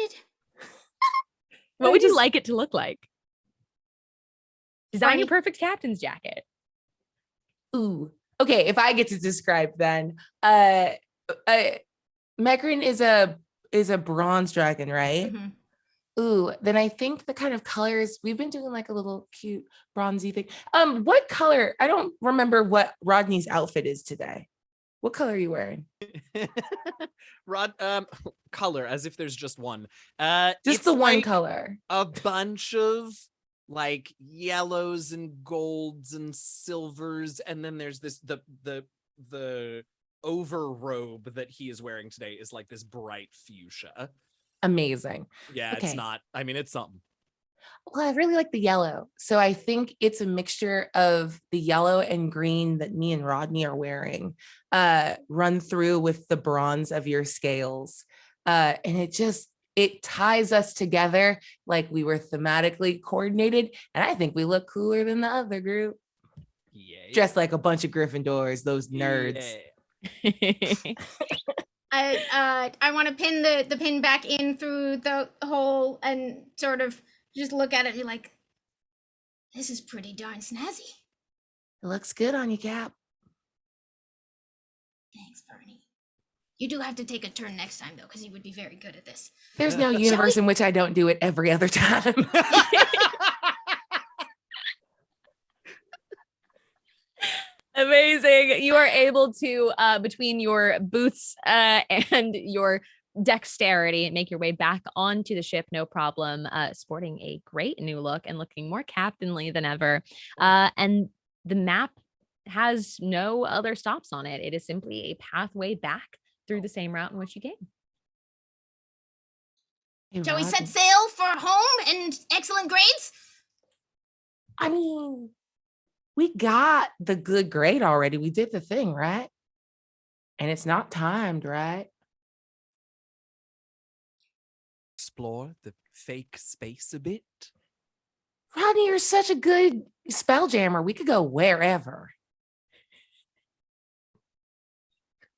What would you like it to look like? Design your perfect captain's jacket. Ooh. Okay, if I get to describe then, Mekrin is a bronze dragon, right? Mm-hmm. Ooh, then I think the kind of colors we've been doing like a little cute bronzy thing. What color? I don't remember what Rodney's outfit is today. What color are you wearing? Color, as if there's just one. Just the one color. A bunch of like yellows and golds and silvers, and then there's this the overrobe that he is wearing today is like this bright fuchsia. Amazing. Yeah, okay. It's not. I mean, it's something. Well, I really like the yellow. So I think it's a mixture of the yellow and green that me and Rodney are wearing, run through with the bronze of your scales. And it ties us together like we were thematically coordinated. And I think we look cooler than the other group. Yeah. Dressed like a bunch of Gryffindors, those nerds. Yeah. I want to pin the pin back in through the hole and sort of just look at it and be like, this is pretty darn snazzy. It looks good on you, Cap. Thanks, Barney. You do have to take a turn next time, though, because you would be very good at this. There's no universe in which I don't do it every other time. Amazing. You are able to, between your boots and your dexterity, make your way back onto the ship, no problem, sporting a great new look and looking more captainly than ever. And the map has no other stops on it. It is simply a pathway back through the same route in which you came. Hey, Shall we set sail for home and excellent grades? I mean, we got the good grade already. We did the thing, right? And it's not timed, right? Explore the fake space a bit. Rodney, you're such a good spelljammer. We could go wherever.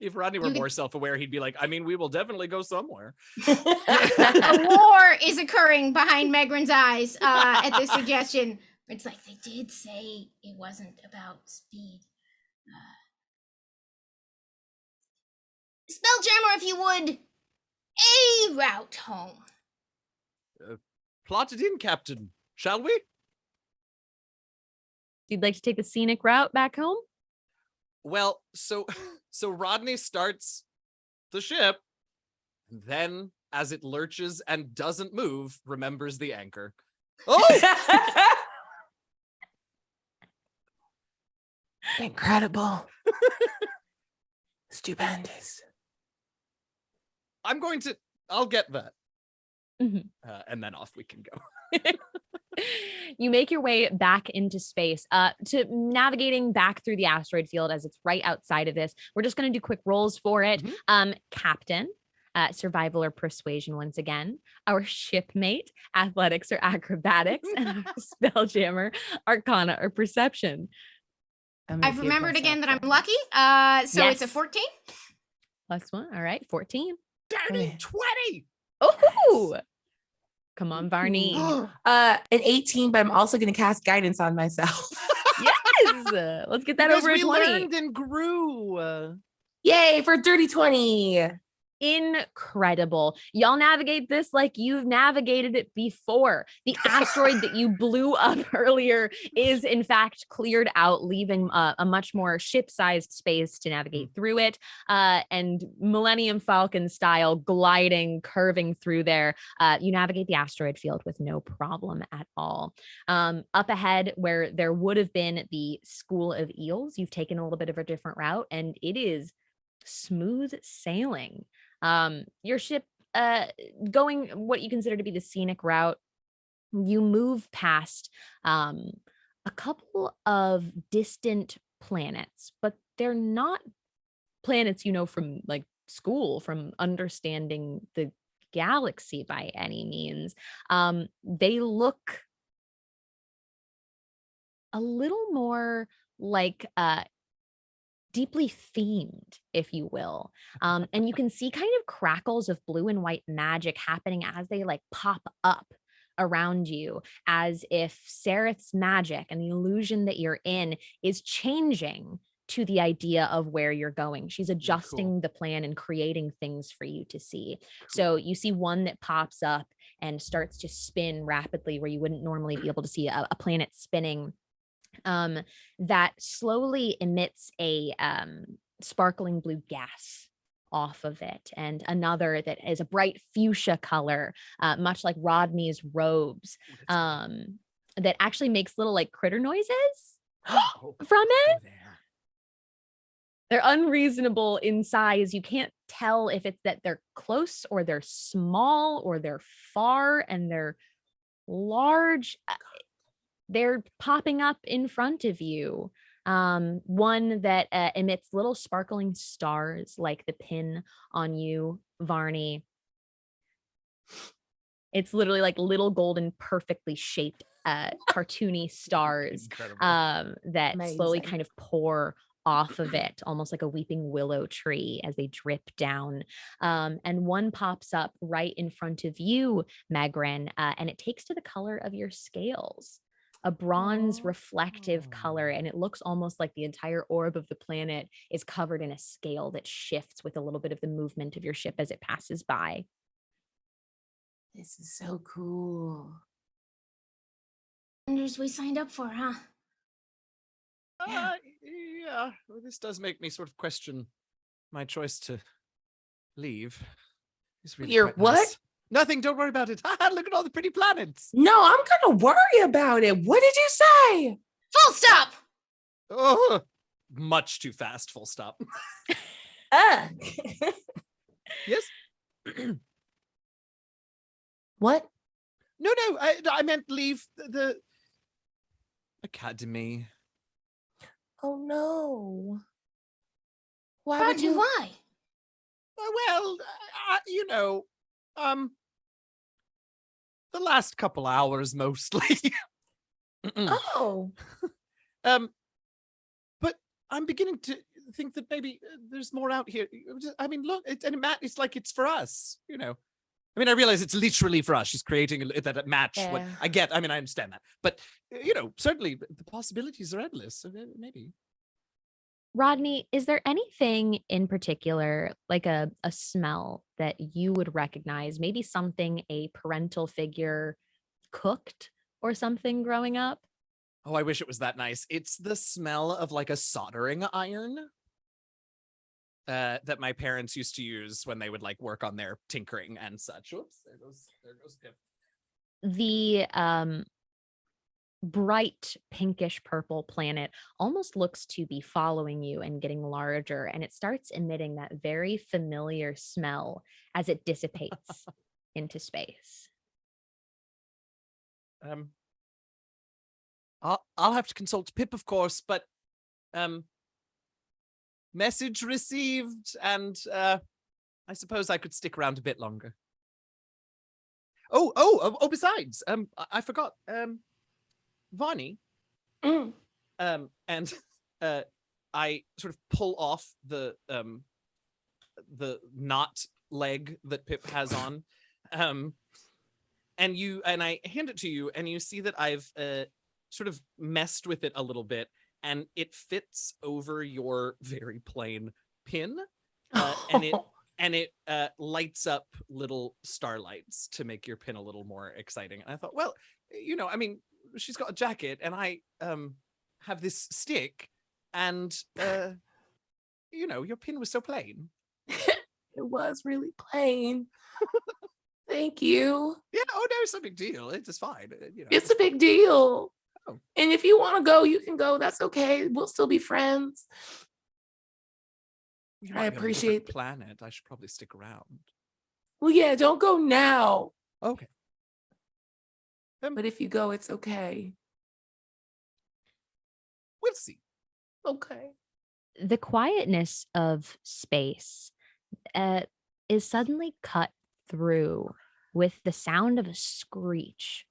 If Rodney were You could- more self-aware, he'd be like, I mean, we will definitely go somewhere. A war is occurring behind Megran's eyes at this suggestion. It's like they did say it wasn't about speed. Spelljammer, if you would, a route home. Plot it in, Captain. Shall we? You'd like to take the scenic route back home? Well, so Rodney starts the ship, and then as it lurches and doesn't move, remembers the anchor. Oh! Incredible. Stupendous. I'll get that. Mhm. And then off we can go. You make your way back into space, to navigating back through the asteroid field as it's right outside of this. We're just going to do quick rolls for it. Captain, survival or persuasion once again. Our shipmate, athletics or acrobatics, and our spelljammer, arcana or perception. I've remembered again that I'm lucky. So it's a Yes. 14. +1. All right, 14. Dirty 20! Oh, come on, Varney. An 18, but I'm also going to cast guidance on myself. Yes. Let's get that Because over a we 20. learned and grew. Yay for dirty 20. Incredible. Y'all navigate this like you've navigated it before. The asteroid that you blew up earlier is in fact cleared out, leaving a much more ship-sized space to navigate through it. And Millennium Falcon style gliding, curving through there. You navigate the asteroid field with no problem at all. Up ahead, where there would have been the School of Eels, you've taken a little bit of a different route, and it is smooth sailing. Your ship going what you consider to be the scenic route, you move past a couple of distant planets, but they're not planets you know from like school, from understanding the galaxy by any means. They look a little more like deeply themed, if you will. And you can see kind of crackles of blue and white magic happening as they like pop up around you, as if Sereth's magic and the illusion that you're in is changing to the idea of where you're going. She's adjusting the plan and creating things for you to see. So you see one that pops up and starts to spin rapidly where you wouldn't normally be able to see a planet spinning. That slowly emits a sparkling blue gas off of it, and another that is a bright fuchsia color, much like Rodney's robes, that actually makes little like critter noises from it. They're unreasonable in size. You can't tell if it's that they're close or they're small or they're far, and they're large. They're popping up in front of you. One that emits little sparkling stars like the pin on you, Varney. It's literally like little golden, perfectly shaped, cartoony stars that slowly kind of pour off of it, almost like a weeping willow tree as they drip down. And one pops up right in front of you, Megran, and it takes to the color of your scales. A bronze reflective color, and it looks almost like the entire orb of the planet is covered in a scale that shifts with a little bit of the movement of your ship as it passes by. This is so cool. Wonders we signed up for, huh? Yeah. Well, this does make me sort of question my choice to leave. It's really You're quite nice. what? Nothing, don't worry about it. Look at all the pretty planets. No, I'm gonna worry about it. What did you say? Full stop! Oh, much too fast, full stop. Yes? What? No, I meant leave the academy. Oh no. Why would Rodney, you? why? Well, the last couple hours mostly. Oh. But I'm beginning to think that maybe there's more out here. I mean, look, it's like it's for us, you know. I mean, I realize it's literally for us. She's creating that match. What Yeah. I get. I mean, I understand that, but you know, certainly the possibilities are endless. So maybe. Rodney, is there anything in particular, like a smell that you would recognize? Maybe something a parental figure cooked or something growing up? Oh, I wish it was that nice. It's the smell of like a soldering iron that my parents used to use when they would like work on their tinkering and such. Oops, there goes Pip. The bright pinkish purple planet almost looks to be following you and getting larger, and it starts emitting that very familiar smell as it dissipates into space. I'll have to consult Pip, of course, but message received, and I suppose I could stick around a bit longer. Oh, besides, I forgot, Varney. Mm. And I sort of pull off the knot leg that Pip has on. And I hand it to you, and you see that I've sort of messed with it a little bit, and it fits over your very plain pin, and it lights up little starlights to make your pin a little more exciting. And I thought, well, you know, I mean, she's got a jacket, and I have this stick, and you know, your pin was so plain. It was really plain. Thank you. Yeah, oh no, it's no big deal. It's just fine. You know, It's a big deal. Oh. And if you want to go, you can go. That's okay. We'll still be friends. You I might be on a appreciate different planet. I should probably stick around. Well, yeah, don't go now. Okay. But if you go, it's okay. We'll see. Okay. The quietness of space is suddenly cut through with the sound of a screech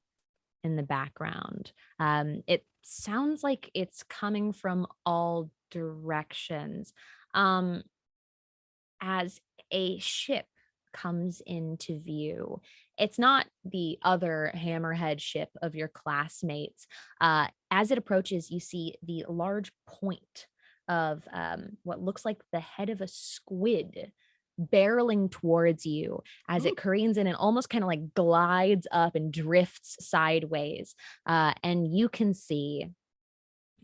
in the background. It sounds like it's coming from all directions. As a ship comes into view. It's not the other Hammerhead ship of your classmates. As it approaches, you see the large point of what looks like the head of a squid barreling towards you as it careens in and almost kind of like glides up and drifts sideways. And you can see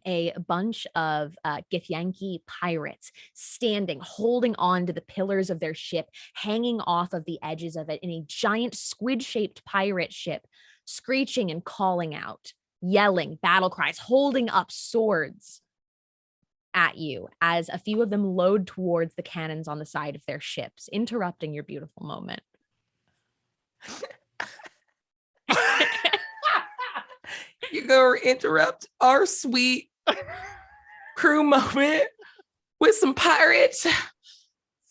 a bunch of Githyanki pirates standing, holding on to the pillars of their ship, hanging off of the edges of it in a giant squid-shaped pirate ship, screeching and calling out, yelling battle cries, holding up swords at you as a few of them load towards the cannons on the side of their ships, interrupting your beautiful moment. You're going to interrupt our sweet crew moment with some pirates.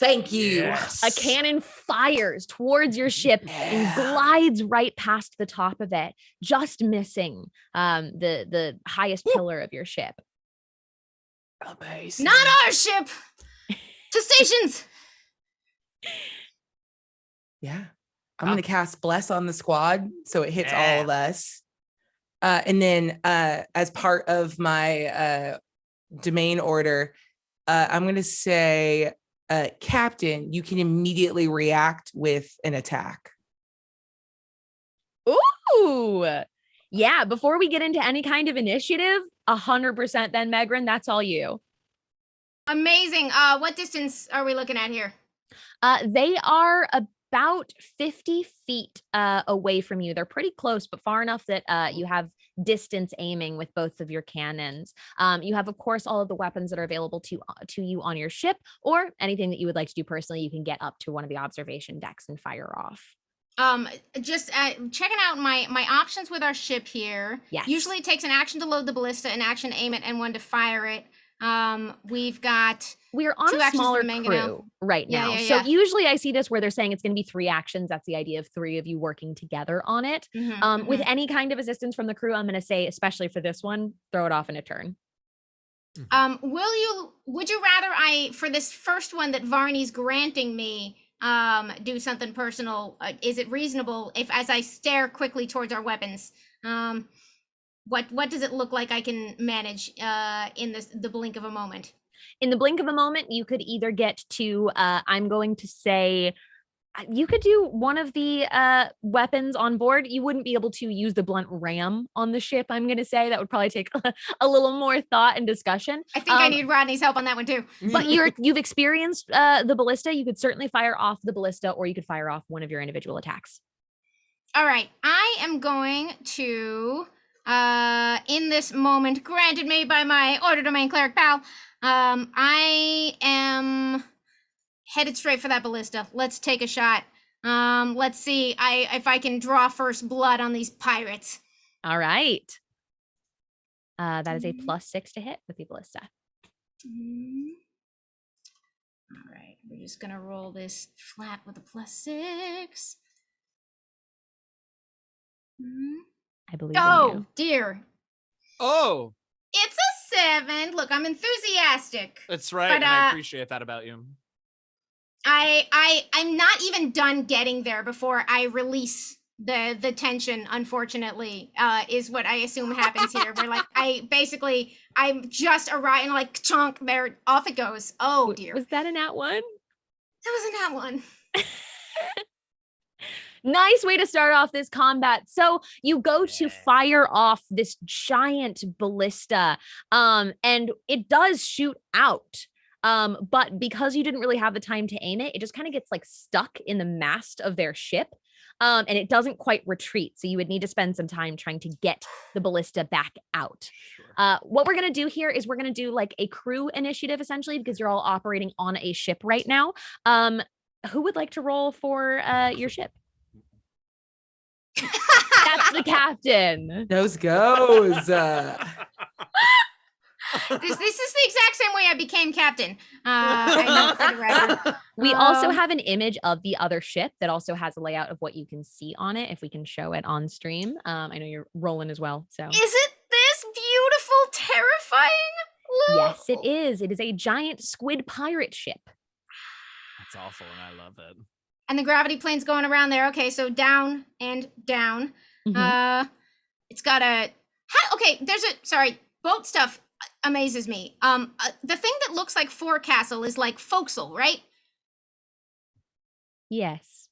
Thank you. Yes. A cannon fires towards your ship and glides right past the top of it, just missing the highest pillar of your ship. Amazing. Not our ship. To stations. Yeah. I'm going to cast Bless on the squad so it hits all of us. And then as part of my domain order, I'm going to say, Captain, you can immediately react with an attack. Ooh. Yeah, before we get into any kind of initiative, 100% then, Megran, that's all you. Amazing. What distance are we looking at here? They are about 50 feet away from you. They're pretty close, but far enough that you have distance aiming with both of your cannons. You have, of course, all of the weapons that are available to you on your ship, or anything that you would like to do personally. You can get up to one of the observation decks and fire off. Just checking out my options with our ship here. Yes. Usually it takes an action to load the ballista, an action to aim it, and one to fire it. We've got we're on two a actions smaller for the crew mangonel right now. So usually I see this where they're saying it's going to be 3 actions. That's the idea of 3 of you working together on it. With any kind of assistance from the crew, I'm going to say, especially for this one, throw it off in a turn. Would you rather for this first one that Varney's granting me, do something personal? Is it reasonable if, as I stare quickly towards our weapons, what does it look like I can manage in the blink of a moment? In the blink of a moment, you could either get to, I'm going to say, you could do one of the weapons on board. You wouldn't be able to use the blunt ram on the ship, I'm going to say. That would probably take a little more thought and discussion. I think I need Rodney's help on that one too. But you've experienced the ballista. You could certainly fire off the ballista, or you could fire off one of your individual attacks. All right. I am going to, in this moment granted me by my Order Domain Cleric pal, I am headed straight for that ballista. Let's take a shot. Let's see if I can draw first blood on these pirates. All right. That is a +6 to hit with the ballista. All right. We're just going to roll this flat with a +6. I believe in Oh, you. dear. Oh, It's a 7. Look, I'm enthusiastic. that's right. But, And I appreciate that about you. I'm not even done getting there before I release the tension, unfortunately, is what I assume happens here. Where like I'm just arriving, like chunk, there, off it goes. Oh dear. Was that a nat 1? That was a nat 1. Nice way to start off this combat. So you go to fire off this giant ballista, and it does shoot out. But because you didn't really have the time to aim it, it just kind of gets like stuck in the mast of their ship. And it doesn't quite retreat. So you would need to spend some time trying to get the ballista back out. Sure. What we're going to do here is we're going to do like a crew initiative, essentially, because you're all operating on a ship right now. Who would like to roll for your ship? That's the captain. Nose goes. This is the exact same way I became captain. I know for the record. We also have an image of the other ship that also has a layout of what you can see on it, if we can show it on stream. I know you're rolling as well. So Is it this beautiful, terrifying? yes, it is. It is a giant squid pirate ship. That's awful, and I love it. And the gravity plane's going around there. Okay, so down and down. It's got a okay, boat stuff amazes me. The thing that looks like forecastle is like forecastle, right? Yes.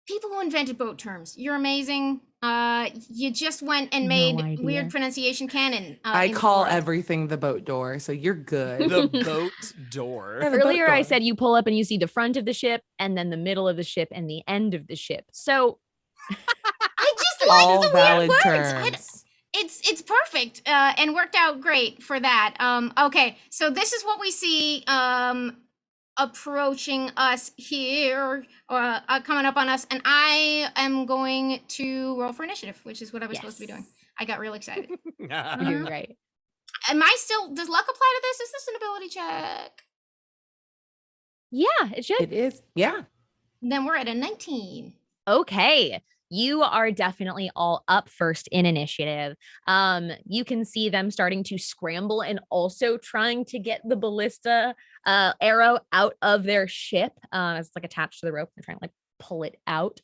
People who invented boat terms, you're amazing. You just went and No made idea. weird pronunciation canon. I in the call world. everything the boat door, so you're good. The boat door. Yeah, the boat Earlier I door. said you pull up and you see the front of the ship and then the middle of the ship and the end of the ship. So I just like All the valid weird words. terms. It's perfect and worked out great for that. Okay, so this is what we see approaching us here, or coming up on us, and I am going to roll for initiative, which is what I was supposed to be doing. I got real excited. You're doing great. Am I still? Does luck apply to this? Is this an ability check? Yeah, it should. It is. Yeah. Then we're at a 19. Okay. You are definitely all up first in initiative. You can see them starting to scramble and also trying to get the ballista arrow out of their ship. It's like attached to the rope. They're trying to like pull it out.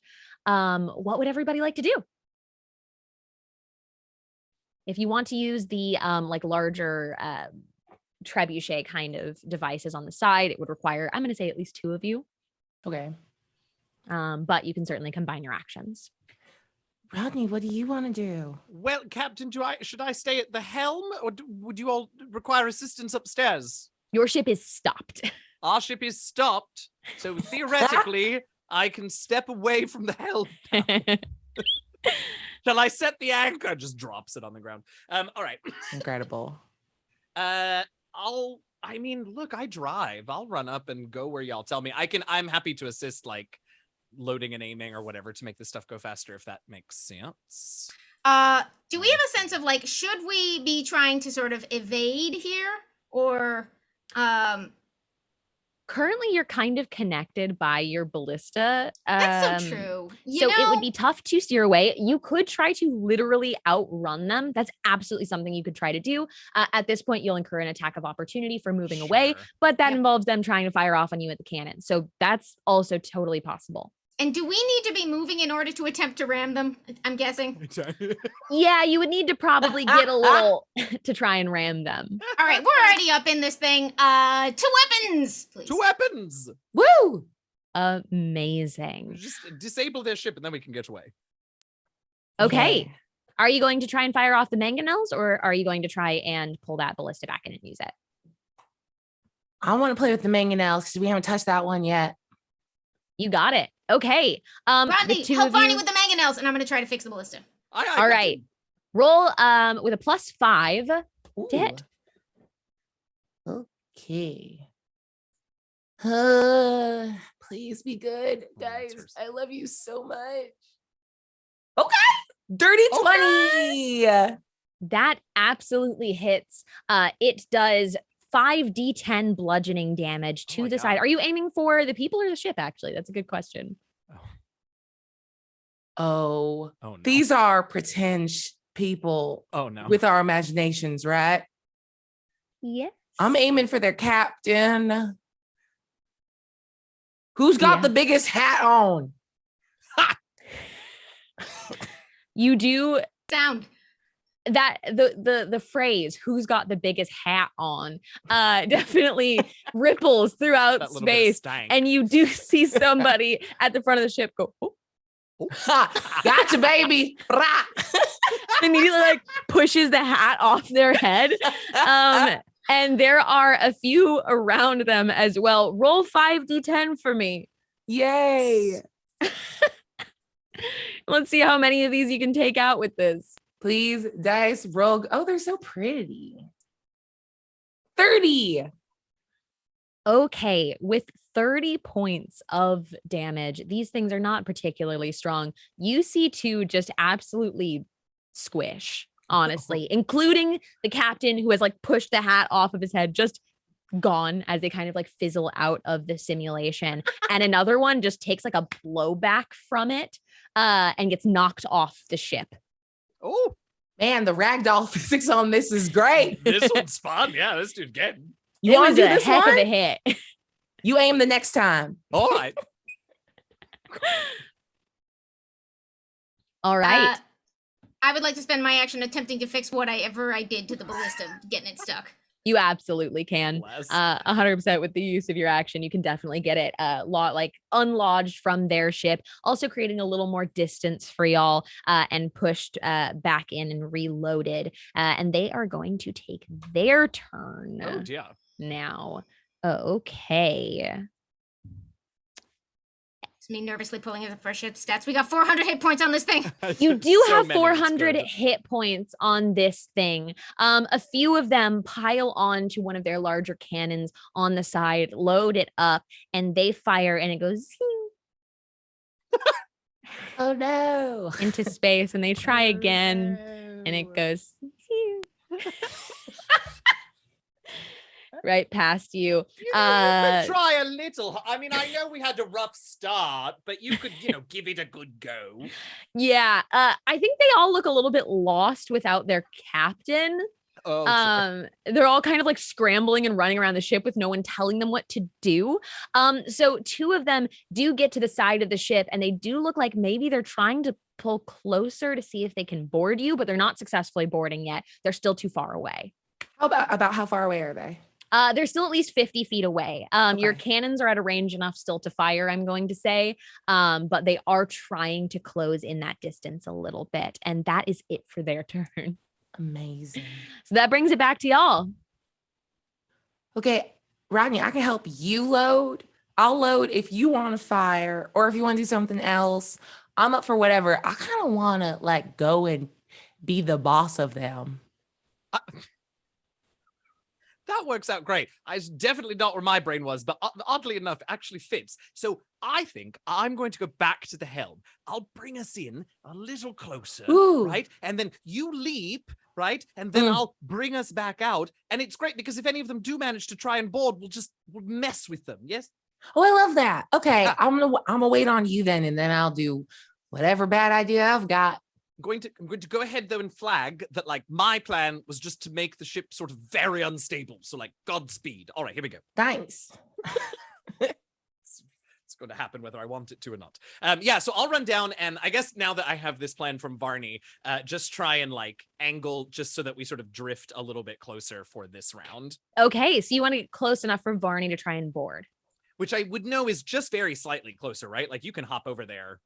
What would everybody like to do? If you want to use the like larger trebuchet kind of devices on the side, it would require, I'm going to say, at least 2 of you. Okay. But you can certainly combine your actions. Rodney, what do you want to do? Well, Captain, should I stay at the helm, or would you all require assistance upstairs? Your ship is stopped. Our ship is stopped, so theoretically, I can step away from the helm. Shall I set the anchor? Just drops it on the ground. All right. Incredible. I mean, look, I drive. I'll run up and go where y'all tell me. I'm happy to assist, like loading and aiming or whatever to make this stuff go faster, if that makes sense. Do we have a sense of like, should we be trying to sort of evade here, or Currently, you're kind of connected by your ballista. That's so true. So it would be tough to steer away. You could try to literally outrun them. That's absolutely something you could try to do. At this point, you'll incur an attack of opportunity for moving away, but that involves them trying to fire off on you at the cannon. So that's also totally possible. And do we need to be moving in order to attempt to ram them? I'm guessing. Yeah, you would need to probably get a little to try and ram them. All right, we're already up in this thing. To weapons, please. To weapons. Woo! Amazing. Just disable their ship and then we can get away. Okay. Yeah. Are you going to try and fire off the mangonels, or are you going to try and pull that ballista back in and use it? I want to play with the mangonels because we haven't touched that one yet. You got it. Okay. Rodney, help Barney with the mangonels, and I'm going to try to fix the ballista. All right. Roll with a +5 to hit. Okay. Please be good, guys. I love you so much. Okay. Dirty 20. That absolutely hits. It does 5d10 bludgeoning damage to the side. Are you aiming for the people or the ship, actually? That's a good question. Oh, no. These are pretend people with our imaginations, right? Yes. I'm aiming for their captain. Who's got the biggest hat on? You do sound that the phrase "who's got the biggest hat on" definitely ripples throughout space, and you do see somebody at the front of the ship go, "Oh, gotcha, baby!" Immediately, like pushes the hat off their head. And there are a few around them as well. Roll 5d10 for me. Yay! Let's see how many of these you can take out with this. Please, dice, rogue. Oh, they're so pretty. 30. Okay, with 30 points of damage, these things are not particularly strong. You see two just absolutely squish, honestly, including the captain who has like pushed the hat off of his head, just gone as they kind of like fizzle out of the simulation. And another one just takes like a blowback from it and gets knocked off the ship. Oh, man, the ragdoll physics on this is great. This one's fun. Yeah, this dude's getting. You want to do this heck one? Of a hit. You aim the next time. All right. All right. I would like to spend my action attempting to fix whatever I did to the ballista, getting it stuck. You absolutely can. 100% with the use of your action, you can definitely get it unlodged from their ship, also creating a little more distance for y'all and pushed back in and reloaded. And they are going to take their turn. Oh, dear. Now. Okay. It's me nervously pulling out the first ship stats. We got 400 hit points on this thing. You do have 400 hit points on this thing. A few of them pile on to one of their larger cannons on the side, load it up, and they fire, and it goes oh no, into space, and they try again, and it goes right past you. You could try a little. I mean, I know we had a rough start, but you could, give it a good go. Yeah. I think they all look a little bit lost without their captain. Oh, sure. They're all kind of like scrambling and running around the ship with no one telling them what to do. So two of them do get to the side of the ship, and they do look like maybe they're trying to pull closer to see if they can board you, but they're not successfully boarding yet. They're still too far away. How about how far away are they? They're still at least 50 feet away. Your cannons are at a range enough still to fire, I'm going to say. But they are trying to close in that distance a little bit. And that is it for their turn. Amazing. So that brings it back to y'all. Okay, Rodney, I can help you load. I'll load if you want to fire or if you want to do something else. I'm up for whatever. I kind of want to go and be the boss of them. That works out great. It's definitely not where my brain was, but oddly enough, it actually fits. So I think I'm going to go back to the helm. I'll bring us in a little closer, right? And then you leap right? And then I'll bring us back out. And it's great because if any of them do manage to try and board, we'll mess with them. Yes. Oh, I love that. Okay, I'm gonna wait on you then, and then I'll do whatever bad idea I've got. I'm going to go ahead though and flag that like my plan was just to make the ship sort of very unstable. So like Godspeed. All right, here we go. Thanks. It's going to happen whether I want it to or not. So I'll run down, and I guess now that I have this plan from Varney, just try and like angle just so that we sort of drift a little bit closer for this round. Okay, so you want to get close enough for Varney to try and board. Which I would know is just very slightly closer, right? Like you can hop over there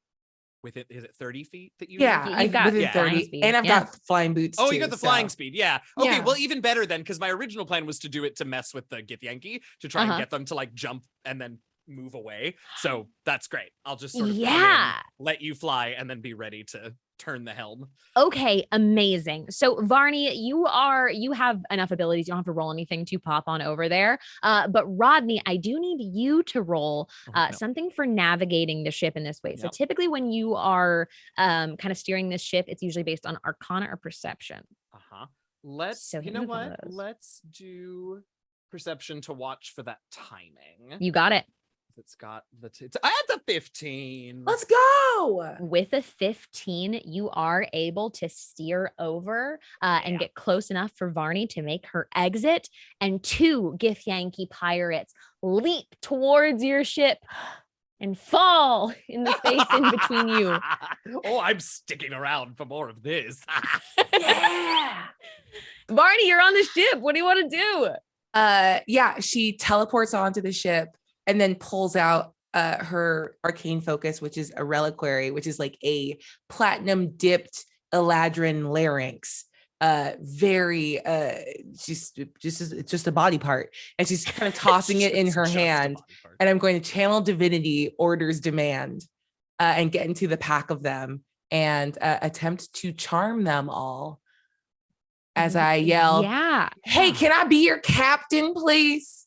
with it. Is it 30 feet that you? Yeah, You've got within 30, speed. and I've got flying boots. Oh, too, you got the so. flying speed. Yeah. Okay. Yeah. Well, even better then, because my original plan was to do it to mess with the Githyanki to try and get them to like jump and then move away. So that's great. I'll just sort of come in, let you fly, and then be ready to turn the helm. Okay, amazing. So Varney, you have enough abilities. You don't have to roll anything to pop on over there. But Rodney, I do need you to roll something for navigating the ship in this way. So typically when you are kind of steering this ship, it's usually based on Arcana or Perception. You know what? Let's do Perception to watch for that timing. You got it. It's got I had the 15. Let's go. With a 15, you are able to steer over and get close enough for Varney to make her exit, and 2 Githyanki pirates leap towards your ship and fall in the space in between you. Oh, I'm sticking around for more of this. Yeah. Varney, you're on the ship. What do you want to do? She teleports onto the ship and then pulls out her arcane focus, which is a reliquary, which is like a platinum dipped Eladrin larynx. Very just a body part, and she's kind of tossing it in her hand. And I'm going to channel divinity, orders demand, and get into the pack of them and attempt to charm them all as I yell, "Hey, can I be your captain, please?"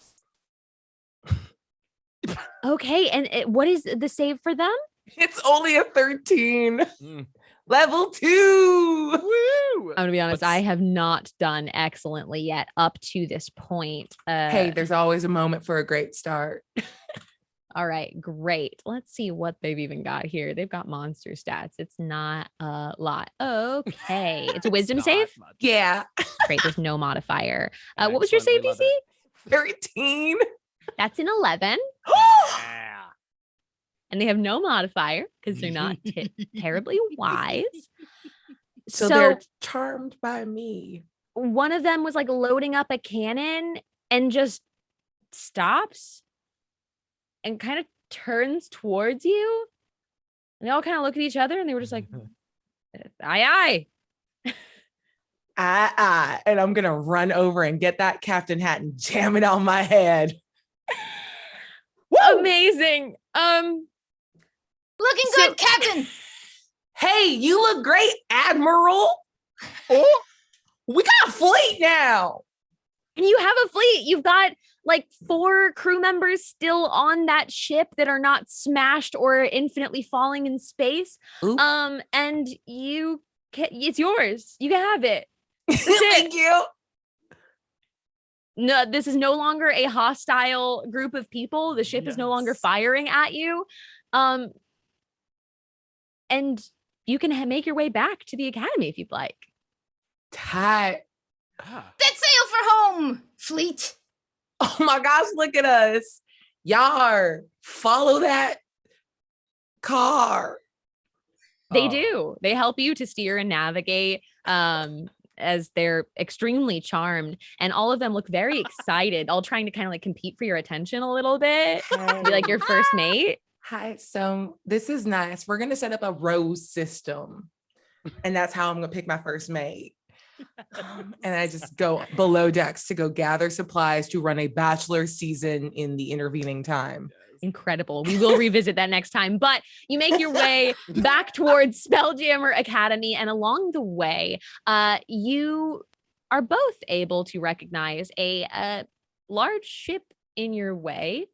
Okay, and what is the save for them? It's only a 13. Level 2. Woo! I'm gonna be honest, I have not done excellently yet up to this point. Hey, there's always a moment for a great start. All right, great. Let's see what they've even got here. They've got monster stats. It's not a lot. Okay, it's a wisdom save. Yeah. Great. There's no modifier. What was your save DC? 13. That's an 11. And they have no modifier because they're not terribly wise. So they're charmed by me. One of them was like loading up a cannon and just stops and kind of turns towards you. And they all kind of look at each other and they were just like, aye, aye. And I'm going to run over and get that captain hat and jam it on my head. Amazing. Looking good, Captain. Hey, you look great, Admiral. Oh, we got a fleet now. And you have a fleet. You've got like 4 crew members still on that ship that are not smashed or infinitely falling in space. Oop. And it's yours. You can have it. Thank you. No, this is no longer a hostile group of people. The ship is no longer firing at you. And you can make your way back to the academy if you'd like. Tight. Set sail for home, fleet. Oh my gosh, look at us. Yar, follow that car. They do. They help you to steer and navigate as they're extremely charmed. And all of them look very excited, all trying to kind of like compete for your attention a little bit. Be like your first mate. Hi, so this is nice. We're going to set up a rose system. And that's how I'm going to pick my first mate. And I just go below decks to go gather supplies to run a bachelor season in the intervening time. Incredible. We will revisit that next time, but you make your way back towards Spelljammer Academy. And along the way, you are both able to recognize a large ship in your way.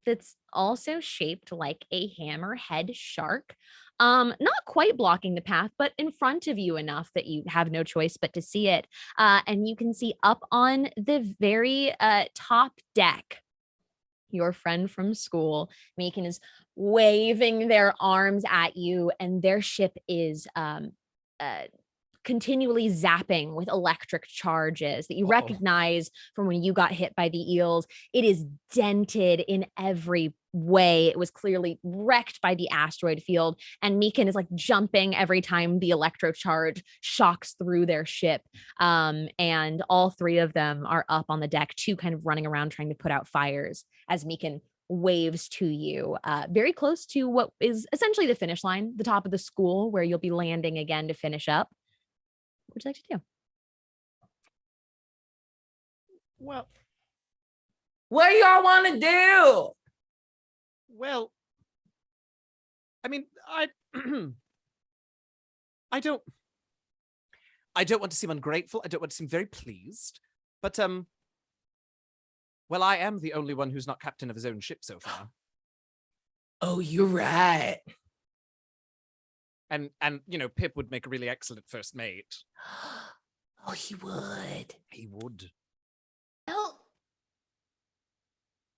that's also shaped like a hammerhead shark. Not quite blocking the path, but in front of you enough that you have no choice but to see it. And you can see up on the very top deck, your friend from school, Meekin, is waving their arms at you, and their ship is continually zapping with electric charges that you recognize from when you got hit by the eels. It is dented in every way. It was clearly wrecked by the asteroid field, and Meekin is like jumping every time the electrocharge shocks through their ship. And all three of them are up on the deck, two kind of running around trying to put out fires as Meekin waves to you, very close to what is essentially the finish line, the top of the school where you'll be landing again to finish up. What would you like to do? Well, What do y'all want to do? well, I mean, I don't want to seem ungrateful. I don't want to seem very pleased, but well, I am the only one who's not captain of his own ship so far. Oh, you're right. And you know, Pip would make a really excellent first mate. Oh, he would. He would. Oh,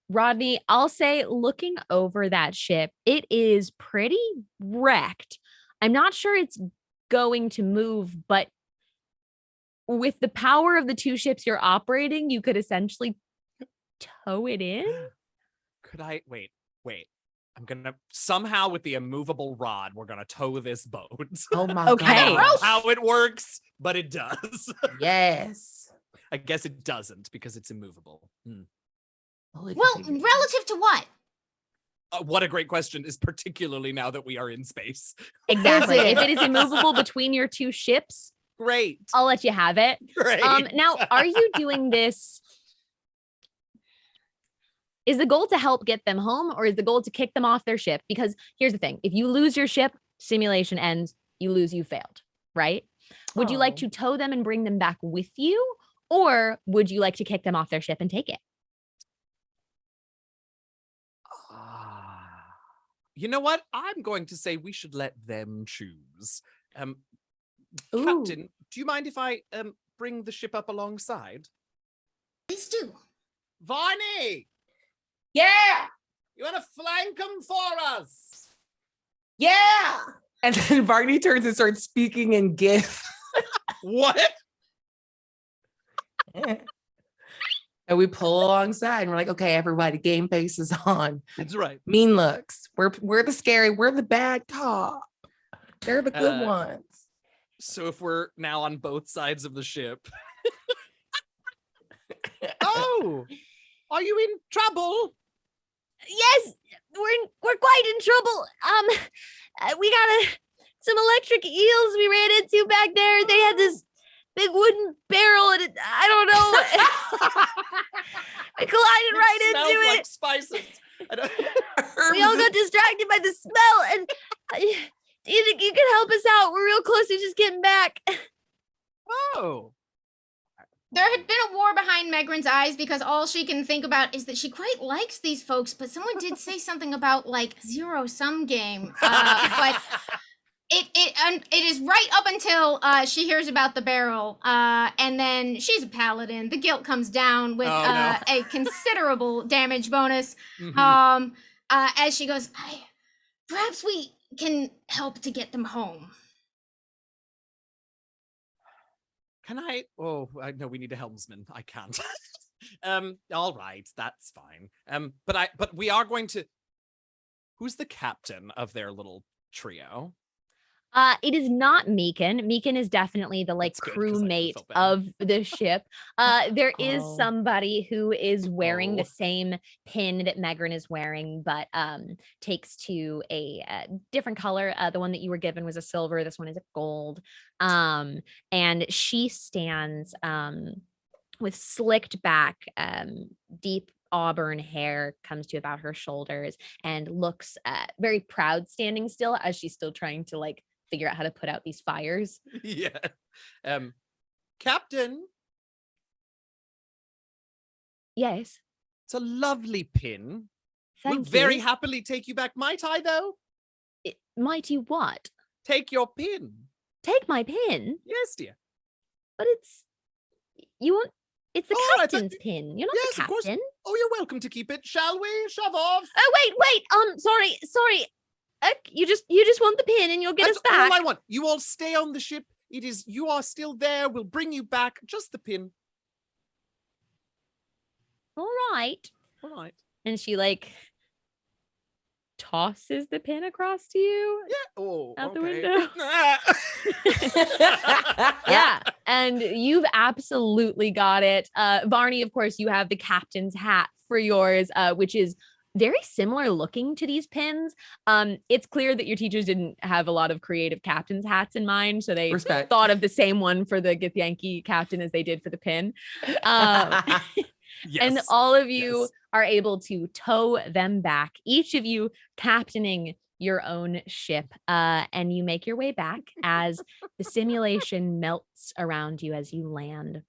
Rodney, I'll say, looking over that ship, it is pretty wrecked. I'm not sure it's going to move, but with the power of the two ships you're operating, you could essentially tow it in. Could I wait? I'm gonna somehow with the immovable rod, we're gonna tow this boat. Oh my Okay. I don't know gosh. how it works, but it does. Yes. I guess it doesn't because it's immovable. Oh, it well, could be- relative to what? What a great question, is particularly now that we are in space. Exactly. Is it? If it is immovable between your two ships, Great. I'll let you have it. Great. Now, are you doing this? Is the goal to help get them home, or is the goal to kick them off their ship? Because here's the thing. If you lose your ship, simulation ends, you lose, you failed, right? Would you like Oh. to tow them and bring them back with you? Or would you like to kick them off their ship and take it? You know what? I'm going to say we should let them choose. Ooh. Captain, do you mind if I bring the ship up alongside? Please do. Varney, Yeah. you want to flank them for us? Yeah. And then Barney turns and starts speaking in GIF. What? And we pull alongside and we're like, okay, everybody, game face is on. That's right. Mean looks. We're the scary, we're the bad cop. They're the good Uh, ones. So if we're now on both sides of the ship. Oh, are you in trouble? Yes, we're quite in trouble. We got some electric eels we ran into back there. They had this big wooden barrel, and I don't know. I collided right Smells into like it. spices. I don't- We all got distracted by the smell, and do you think you can help us out? We're real close to just getting back. Oh, There had been a war behind Megran's eyes because all she can think about is that she quite likes these folks, but someone did say something about like zero-sum game. But it is right up until she hears about the barrel, and then she's a paladin. The guilt comes down with Oh, no. a considerable damage bonus. Mhm. As she goes, perhaps we can help to get them home. Can I? Oh, I know we need a helmsman. I can't. All right, that's fine. But we are going to. Who's the captain of their little trio? It is not Meekin. Meekin is definitely the like That's good, 'cause I could've crewmate felt bad. of the ship. There is Oh. somebody who is wearing Oh. the same pin that Megran is wearing, but takes to a different color. The one that you were given was a silver. This one is a gold. And she stands with slicked back, deep auburn hair comes to about her shoulders, and looks very proud standing still as she's still trying to like figure out how to put out these fires. Yeah. Captain, Yes. it's a lovely pin. We'll Thank very you. happily take you back. Might I, though? Might you what? Take your pin. Take my pin? Yes, dear. But it's the All right, captain's pin. You're not yes, the of course. captain. Oh, you're welcome to keep it. Shall we? Shove off. Oh wait. Sorry. You just want the pin and you'll get That's us back. all I want. You all stay on the ship. You are still there. We'll bring you back. Just the pin. All right. All right. And she tosses the pin across to you. Yeah. Oh, Out the okay. window. Yeah. And you've absolutely got it. Varney, of course, you have the captain's hat for yours, which is very similar looking to these pins. It's clear that your teachers didn't have a lot of creative captain's hats in mind, so they Respect. thought of the same one for the Githyanki captain as they did for the pin. Yes. And all of you Yes. are able to tow them back, each of you captaining your own ship, and you make your way back as the simulation melts around you as you land.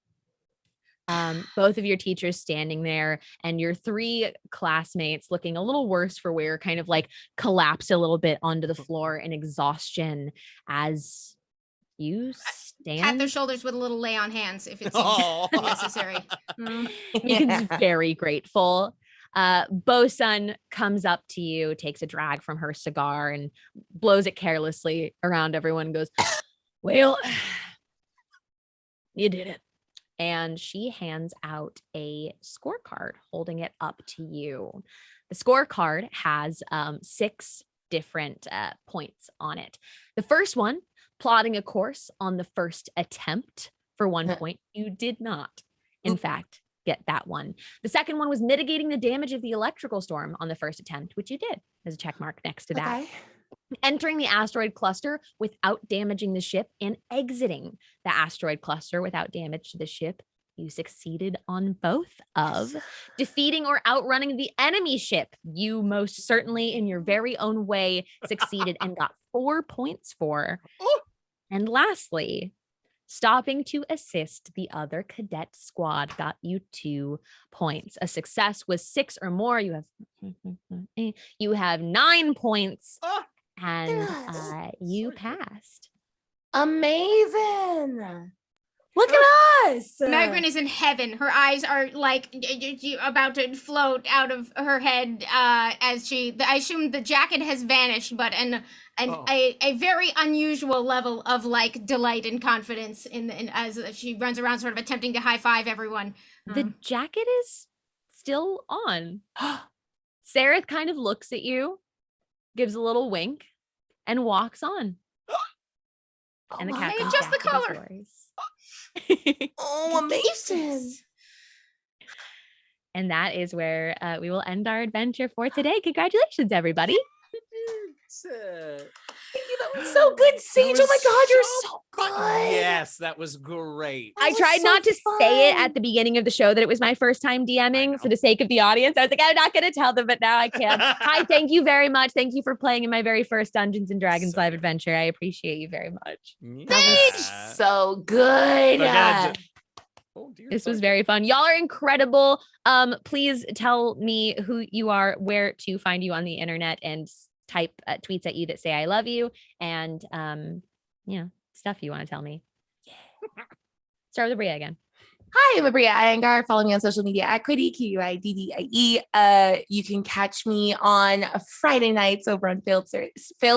Both of your teachers standing there, and your 3 classmates looking a little worse for wear, kind of collapse a little bit onto the floor in exhaustion as you Pat their stand. shoulders with a little lay on hands if it's Oh. necessary. Megan's very grateful. Bosun comes up to you, takes a drag from her cigar and blows it carelessly around everyone and goes, well, you did it. And she hands out a scorecard, holding it up to you. The scorecard has 6 different points on it. The first one, plotting a course on the first attempt for 1 point. You did not, in fact, get that one. The second one was mitigating the damage of the electrical storm on the first attempt, which you did. There's a check mark next to that. Okay. Entering the asteroid cluster without damaging the ship and exiting the asteroid cluster without damage to the ship. You succeeded on both of. Defeating or outrunning the enemy ship. You most certainly, in your very own way, succeeded and got 4 points for. Oh. And lastly, stopping to assist the other cadet squad got you 2 points. A success was 6 or more. You have 9 points. Oh. And Yes. you passed. Amazing. Look at us. Magrin is in heaven. Her eyes are about to float out of her head as I assume the jacket has vanished, but a very unusual level of delight and confidence as she runs around sort of attempting to high five everyone. The jacket is still on. Sarah kind of looks at you, gives a little wink, and walks on. And the captain's Adjust the jacket is color. yours. Oh, amazing. And that is where we will end our adventure for today. Congratulations, everybody. Thank you. That was so good, Sage. Oh my God, you're so good. Yes, that was great. I was tried so not to say it fun. at the beginning of the show that it was my first time DMing for the sake of the audience. I was like, I'm not going to tell them, but now I can. Hi, thank you very much. Thank you for playing in my very first Dungeons and Dragons So live good. adventure. I appreciate you very much. That was so good. Oh, dear, This was sorry. very fun. Y'all are incredible. Please tell me who you are, where to find you on the internet, and type tweets at you that say I love you, and stuff you want to tell me. Start with Aabria again. Hi, I'm Aabria Iyengar. Follow me on social media at Quiddy, QUIDDIE. You can catch me on Friday nights over on Failed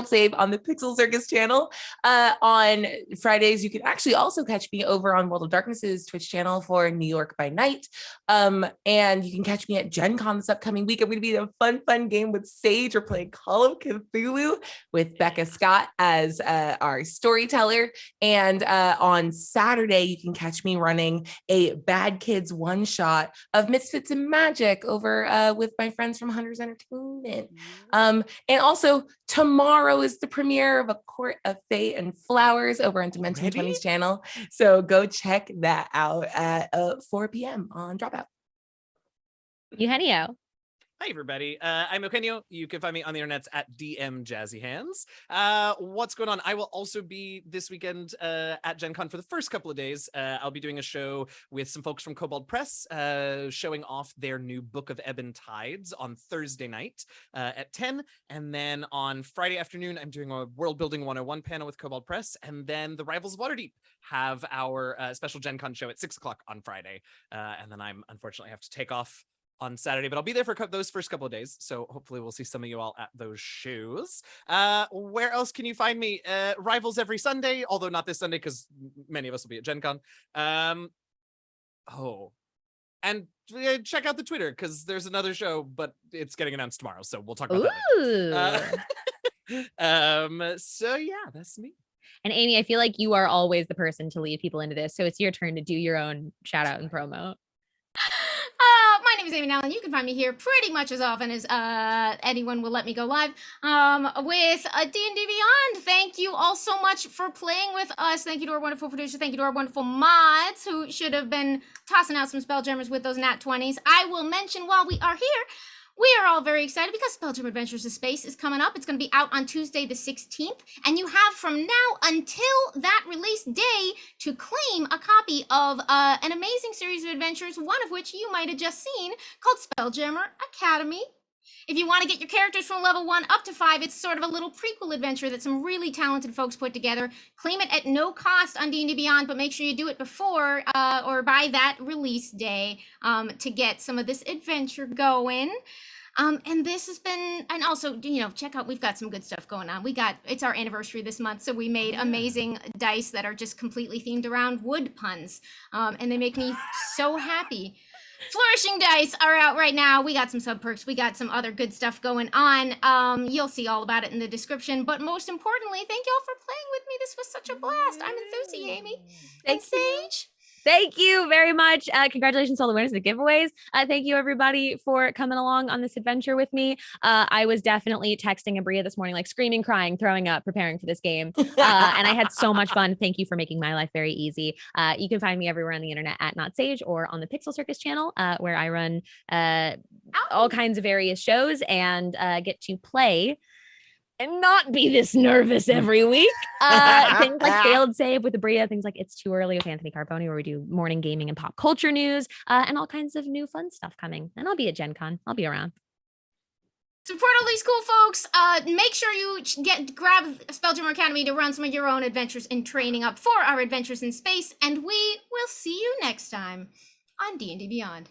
Save on the Pixel Circus channel. On Fridays, you can actually also catch me over on World of Darkness's Twitch channel for New York by Night. And you can catch me at Gen Con this upcoming week. I'm going to be in a fun game with Sage. We're playing Call of Cthulhu with Becca Scott as our storyteller. And on Saturday, you can catch me running a Bad Kids One-Shot of Misfits and Magic over with my friends from Hunters Entertainment. And also tomorrow is the premiere of A Court of Fate and Flowers over on Dimension Already? 20's channel. So go check that out at 4 p.m. on Dropout. Eugenio. Hi, everybody. I'm Eugenio. You can find me on the internets at DM Jazzy Hands. What's going on? I will also be this weekend at Gen Con for the first couple of days. I'll be doing a show with some folks from Kobold Press, showing off their new Book of Ebon Tides on Thursday night at 10. And then on Friday afternoon, I'm doing a World Building 101 panel with Kobold Press. And then the Rivals of Waterdeep have our special Gen Con show at 6 o'clock on Friday. And then I'm unfortunately have to take off on Saturday, but I'll be there for those first couple of days. So hopefully we'll see some of you all at those shows. Where else can you find me? Rivals every Sunday, although not this Sunday because many of us will be at Gen Con. And check out the Twitter because there's another show, but it's getting announced tomorrow. So we'll talk about that. So yeah, that's me. And Amy, I feel like you are always the person to lead people into this. So it's your turn to do your own shout out and promo. My name is Amy Dallen. You can find me here pretty much as often as anyone will let me go live with D&D Beyond. Thank you all so much for playing with us. Thank you to our wonderful producer. Thank you to our wonderful mods who should have been tossing out some Spelljammers with those nat 20s. I will mention while we are here, we are all very excited because Spelljammer Adventures of Space is coming up. It's going to be out on Tuesday the 16th, and you have from now until that release day to claim a copy of an amazing series of adventures, one of which you might have just seen, called Spelljammer Academy. If you want to get your characters from level 1 up to 5, it's sort of a little prequel adventure that some really talented folks put together. Claim it at no cost on D&D Beyond, but make sure you do it before or by that release day to get some of this adventure going. And this has been, and also, check out, we've got some good stuff going on. It's our anniversary this month, so we made amazing dice that are just completely themed around wood puns. And they make me so happy. Flourishing dice are out right now. We got some sub perks. We got some other good stuff going on. You'll see all about it in the description. But most importantly, thank y'all for playing with me. This was such a blast. I'm Enthusi, Amy. And Saige. Thank you very much. Congratulations to all the winners of the giveaways. Thank you, everybody, for coming along on this adventure with me. I was definitely texting Aabria this morning, like screaming, crying, throwing up, preparing for this game. And I had so much fun. Thank you for making my life very easy. You can find me everywhere on the internet at Not Sage or on the Pixel Circus channel, where I run all kinds of various shows and get to play and not be this nervous every week. Things like Failed Save with Aabria, things like It's Too Early with Anthony Carboni, where we do morning gaming and pop culture news, and all kinds of new fun stuff coming. And I'll be at Gen Con. I'll be around. Support all these cool folks. Make sure you grab Spelljammer Academy to run some of your own adventures and training up for our adventures in space. And we will see you next time on D&D Beyond.